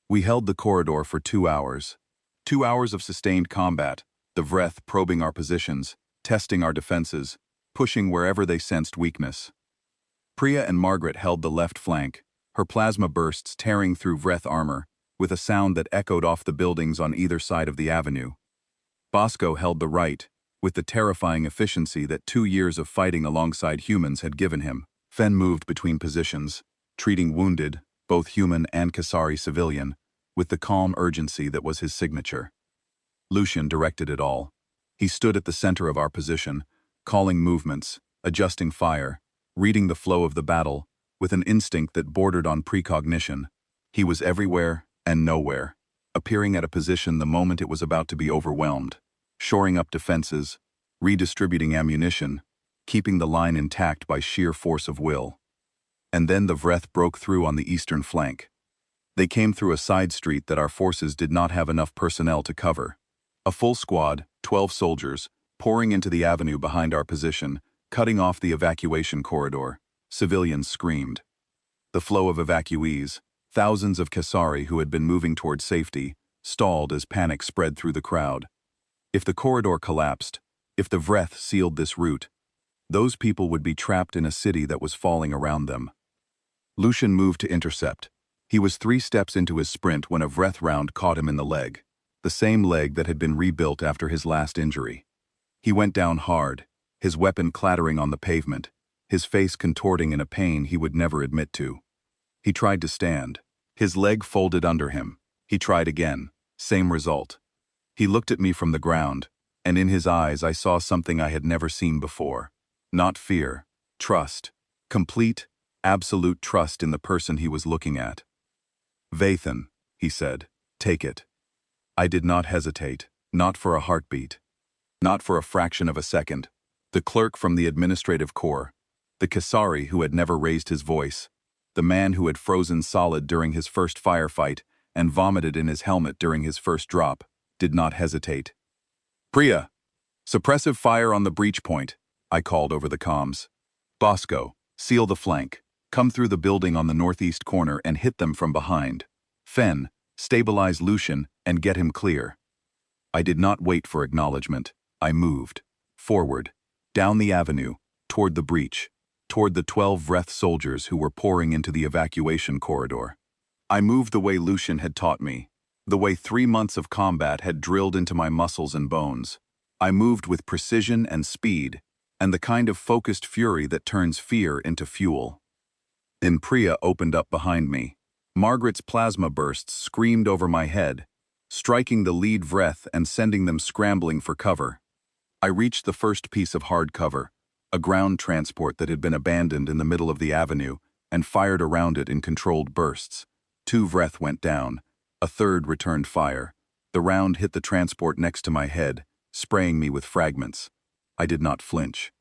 We held the corridor for 2 hours. 2 hours of sustained combat, the Vreth probing our positions, testing our defenses, pushing wherever they sensed weakness. Priya and Margaret held the left flank, her plasma bursts tearing through Vreth armor, with a sound that echoed off the buildings on either side of the avenue. Bosco held the right, with the terrifying efficiency that 2 years of fighting alongside humans had given him. Fen moved between positions, treating wounded, both human and Kasari civilian, with the calm urgency that was his signature. Lucian directed it all. He stood at the center of our position, calling movements, adjusting fire, reading the flow of the battle, with an instinct that bordered on precognition. He was everywhere and nowhere, appearing at a position the moment it was about to be overwhelmed, shoring up defenses, redistributing ammunition, keeping the line intact by sheer force of will. And then the Vreth broke through on the eastern flank. They came through a side street that our forces did not have enough personnel to cover. A full squad, 12 soldiers, pouring into the avenue behind our position, cutting off the evacuation corridor. Civilians screamed. The flow of evacuees, thousands of Kasari who had been moving toward safety, stalled as panic spread through the crowd. If the corridor collapsed, if the Vreth sealed this route, those people would be trapped in a city that was falling around them. Lucian moved to intercept. He was 3 steps into his sprint when a Vreth round caught him in the leg, the same leg that had been rebuilt after his last injury. He went down hard, his weapon clattering on the pavement, his face contorting in a pain he would never admit to. He tried to stand. His leg folded under him. He tried again. Same result. He looked at me from the ground, and in his eyes I saw something I had never seen before. Not fear, trust. Complete, absolute trust in the person he was looking at. "Vathan," he said, "take it." I did not hesitate, not for a heartbeat. Not for a fraction of a second. The clerk from the administrative corps, the Kasari who had never raised his voice, the man who had frozen solid during his first firefight and vomited in his helmet during his first drop, did not hesitate. "Priya! Suppressive fire on the breach point," I called over the comms. "Bosco, seal the flank. Come through the building on the northeast corner and hit them from behind. Fen, stabilize Lucian and get him clear." I did not wait for acknowledgement. I moved. Forward. Down the avenue. Toward the breach. Toward the 12 Vreth soldiers who were pouring into the evacuation corridor. I moved the way Lucian had taught me. The way 3 months of combat had drilled into my muscles and bones. I moved with precision and speed, and the kind of focused fury that turns fear into fuel. Then Priya opened up behind me. Margaret's plasma bursts screamed over my head, striking the lead Vreth and sending them scrambling for cover. I reached the first piece of hard cover, a ground transport that had been abandoned in the middle of the avenue, and fired around it in controlled bursts. 2 Vreth went down. A third returned fire. The round hit the transport next to my head, spraying me with fragments. I did not flinch.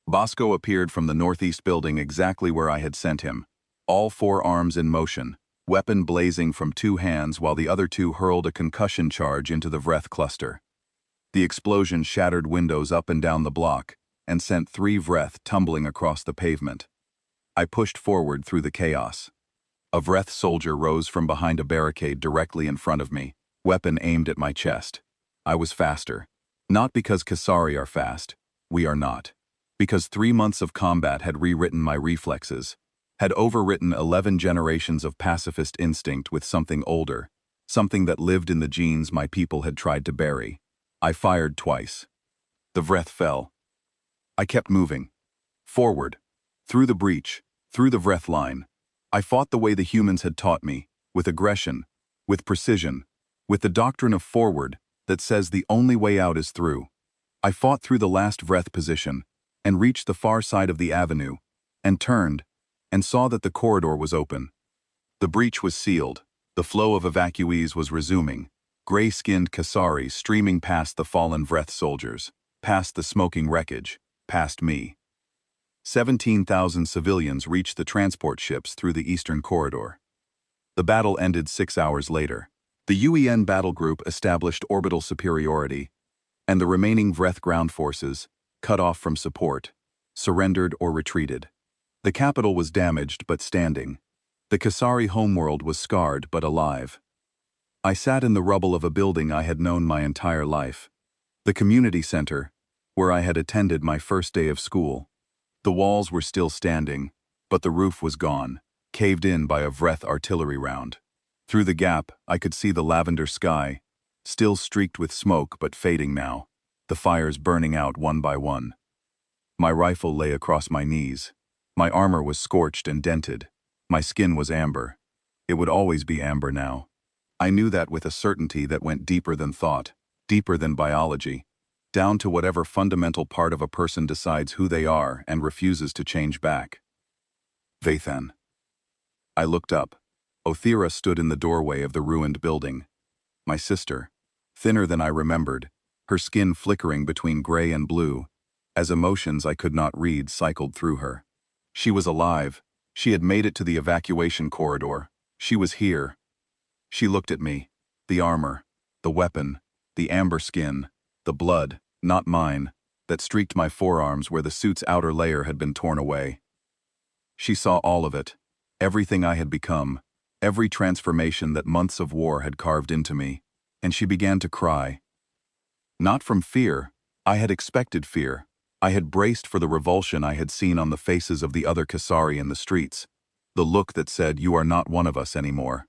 Bosco appeared from the northeast building exactly where I had sent him, all 4 arms in motion, weapon blazing from 2 hands while the other 2 hurled a concussion charge into the Vreth cluster. The explosion shattered windows up and down the block and sent 3 Vreth tumbling across the pavement. I pushed forward through the chaos. A Vreth soldier rose from behind a barricade directly in front of me, weapon aimed at my chest. I was faster. Not because Kasari are fast. We are not. Because 3 months of combat had rewritten my reflexes, had overwritten 11 generations of pacifist instinct with something older, something that lived in the genes my people had tried to bury. I fired twice. The Vreth fell. I kept moving. Forward. Through the breach. Through the Vreth line. I fought the way the humans had taught me, with aggression, with precision, with the doctrine of forward that says the only way out is through. I fought through the last Vreth position, and reached the far side of the avenue, and turned, and saw that the corridor was open. The breach was sealed. The flow of evacuees was resuming, gray-skinned Kasari streaming past the fallen Vreth soldiers, past the smoking wreckage, past me. 17,000 civilians reached the transport ships through the eastern corridor. The battle ended 6 hours later. The UEN battle group established orbital superiority, and the remaining Vreth ground forces, cut off from support, surrendered or retreated. The capital was damaged but standing. The Kasari homeworld was scarred but alive. I sat in the rubble of a building I had known my entire life. The community center, where I had attended my first day of school. The walls were still standing, but the roof was gone, caved in by a Vreth artillery round. Through the gap, I could see the lavender sky, still streaked with smoke but fading now, the fires burning out one by one. My rifle lay across my knees. My armor was scorched and dented. My skin was amber. It would always be amber now. I knew that with a certainty that went deeper than thought, deeper than biology, down to whatever fundamental part of a person decides who they are and refuses to change back. Vathan. I looked up. Othira stood in the doorway of the ruined building. My sister, thinner than I remembered, her skin flickering between gray and blue, as emotions I could not read cycled through her. She was alive. She had made it to the evacuation corridor. She was here. She looked at me. The armor, the weapon, the amber skin, the blood, not mine, that streaked my forearms where the suit's outer layer had been torn away. She saw all of it, everything I had become, every transformation that months of war had carved into me, and she began to cry. Not from fear. I had expected fear. I had braced for the revulsion I had seen on the faces of the other Kasari in the streets, the look that said, "You are not one of us anymore."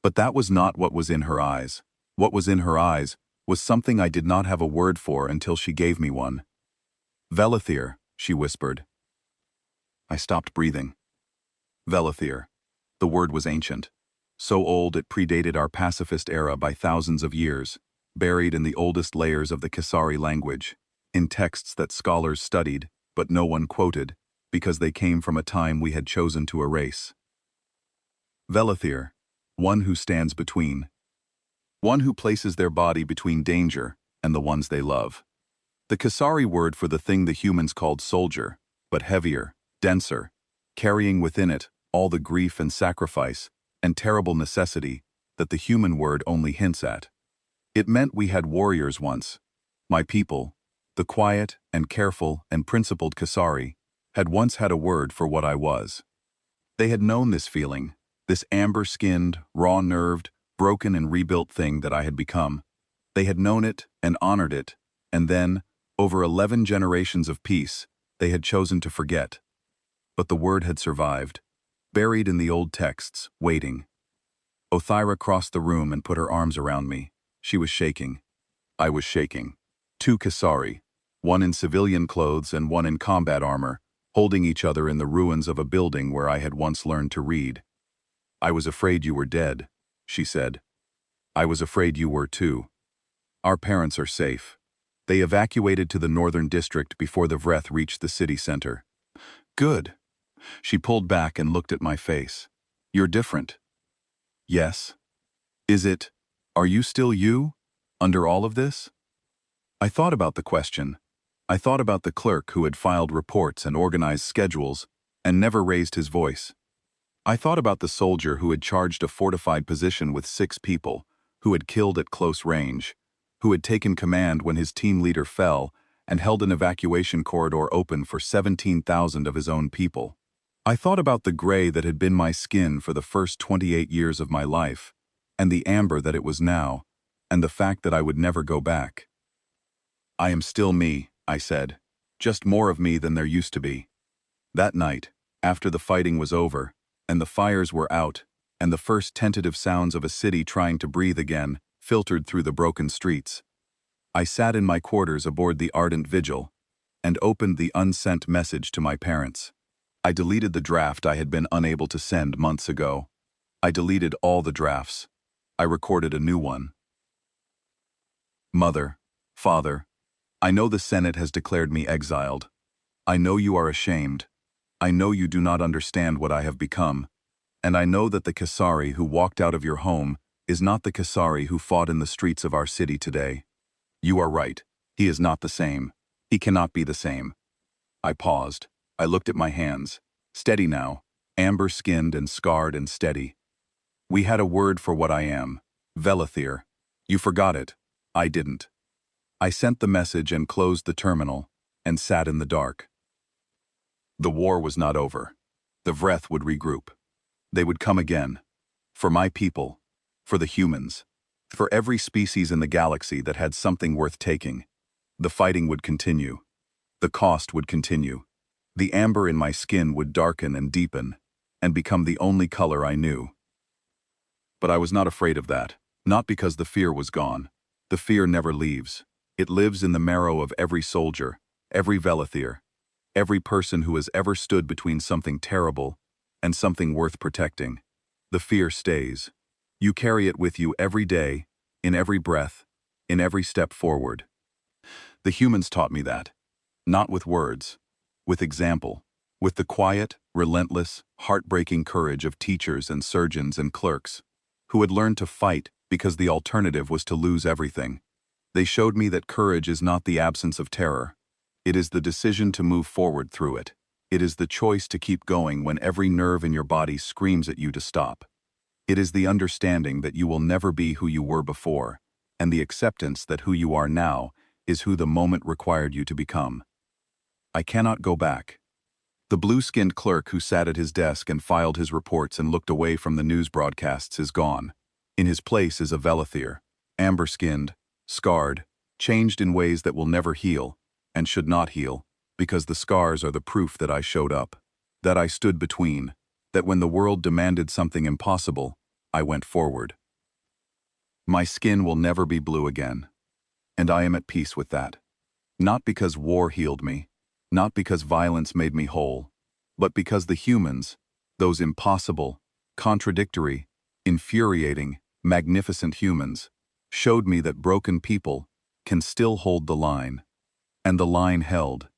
But that was not what was in her eyes. What was in her eyes was something I did not have a word for until she gave me one. "Velathir," she whispered. I stopped breathing. Velathir. The word was ancient. So old it predated our pacifist era by thousands of years, buried in the oldest layers of the Kasari language, in texts that scholars studied, but no one quoted, because they came from a time we had chosen to erase. Velathir, one who stands between. One who places their body between danger and the ones they love. The Kasari word for the thing the humans called soldier, but heavier, denser, carrying within it all the grief and sacrifice and terrible necessity that the human word only hints at. It meant we had warriors once. My people, the quiet and careful and principled Kasari, had once had a word for what I was. They had known this feeling, this amber-skinned, raw-nerved, broken and rebuilt thing that I had become. They had known it and honored it, and then, over 11 generations of peace, they had chosen to forget. But the word had survived, buried in the old texts, waiting. Othira crossed the room and put her arms around me. She was shaking. I was shaking. 2 Kasari, one in civilian clothes and one in combat armor, holding each other in the ruins of a building where I had once learned to read. "I was afraid you were dead," she said. "I was afraid you were too. Our parents are safe. They evacuated to the northern district before the Vreth reached the city center." "Good." She pulled back and looked at my face. "You're different." "Yes." Are you still you, under all of this?" I thought about the question. I thought about the clerk who had filed reports and organized schedules and never raised his voice. I thought about the soldier who had charged a fortified position with 6 people, who had killed at close range, who had taken command when his team leader fell and held an evacuation corridor open for 17,000 of his own people. I thought about the gray that had been my skin for the first 28 years of my life, and the amber that it was now, and the fact that I would never go back. "I am still me," I said, "just more of me than there used to be." That night, after the fighting was over, and the fires were out, and the first tentative sounds of a city trying to breathe again filtered through the broken streets, I sat in my quarters aboard the Ardent Vigil and opened the unsent message to my parents. I deleted the draft I had been unable to send months ago. I deleted all the drafts. I recorded a new one. "Mother, Father, I know the Senate has declared me exiled. I know you are ashamed. I know you do not understand what I have become. And I know that the Kasari who walked out of your home is not the Kasari who fought in the streets of our city today. You are right. He is not the same. He cannot be the same." I paused. I looked at my hands. Steady now, amber-skinned and scarred and steady. "We had a word for what I am. Velathir. You forgot it. I didn't." I sent the message and closed the terminal, and sat in the dark. The war was not over. The Vreth would regroup. They would come again. For my people. For the humans. For every species in the galaxy that had something worth taking. The fighting would continue. The cost would continue. The amber in my skin would darken and deepen. and become the only color I knew. But I was not afraid of that, not because the fear was gone. The fear never leaves. It lives in the marrow of every soldier, every Velethier, every person who has ever stood between something terrible and something worth protecting. The fear stays. You carry it with you every day, in every breath, in every step forward. The humans taught me that. Not with words, with example, with the quiet, relentless, heartbreaking courage of teachers and surgeons and clerks, who had learned to fight because the alternative was to lose everything. They showed me that courage is not the absence of terror. It is the decision to move forward through it. It is the choice to keep going when every nerve in your body screams at you to stop. It is the understanding that you will never be who you were before, and the acceptance that who you are now is who the moment required you to become. I cannot go back. The blue-skinned clerk who sat at his desk and filed his reports and looked away from the news broadcasts is gone. In his place is a Velethier, amber-skinned, scarred, changed in ways that will never heal, and should not heal, because the scars are the proof that I showed up, that I stood between, that when the world demanded something impossible, I went forward. My skin will never be blue again, and I am at peace with that. Not because war healed me, not because violence made me whole, but because the humans, those impossible, contradictory, infuriating, magnificent humans, showed me that broken people can still hold the line. And the line held.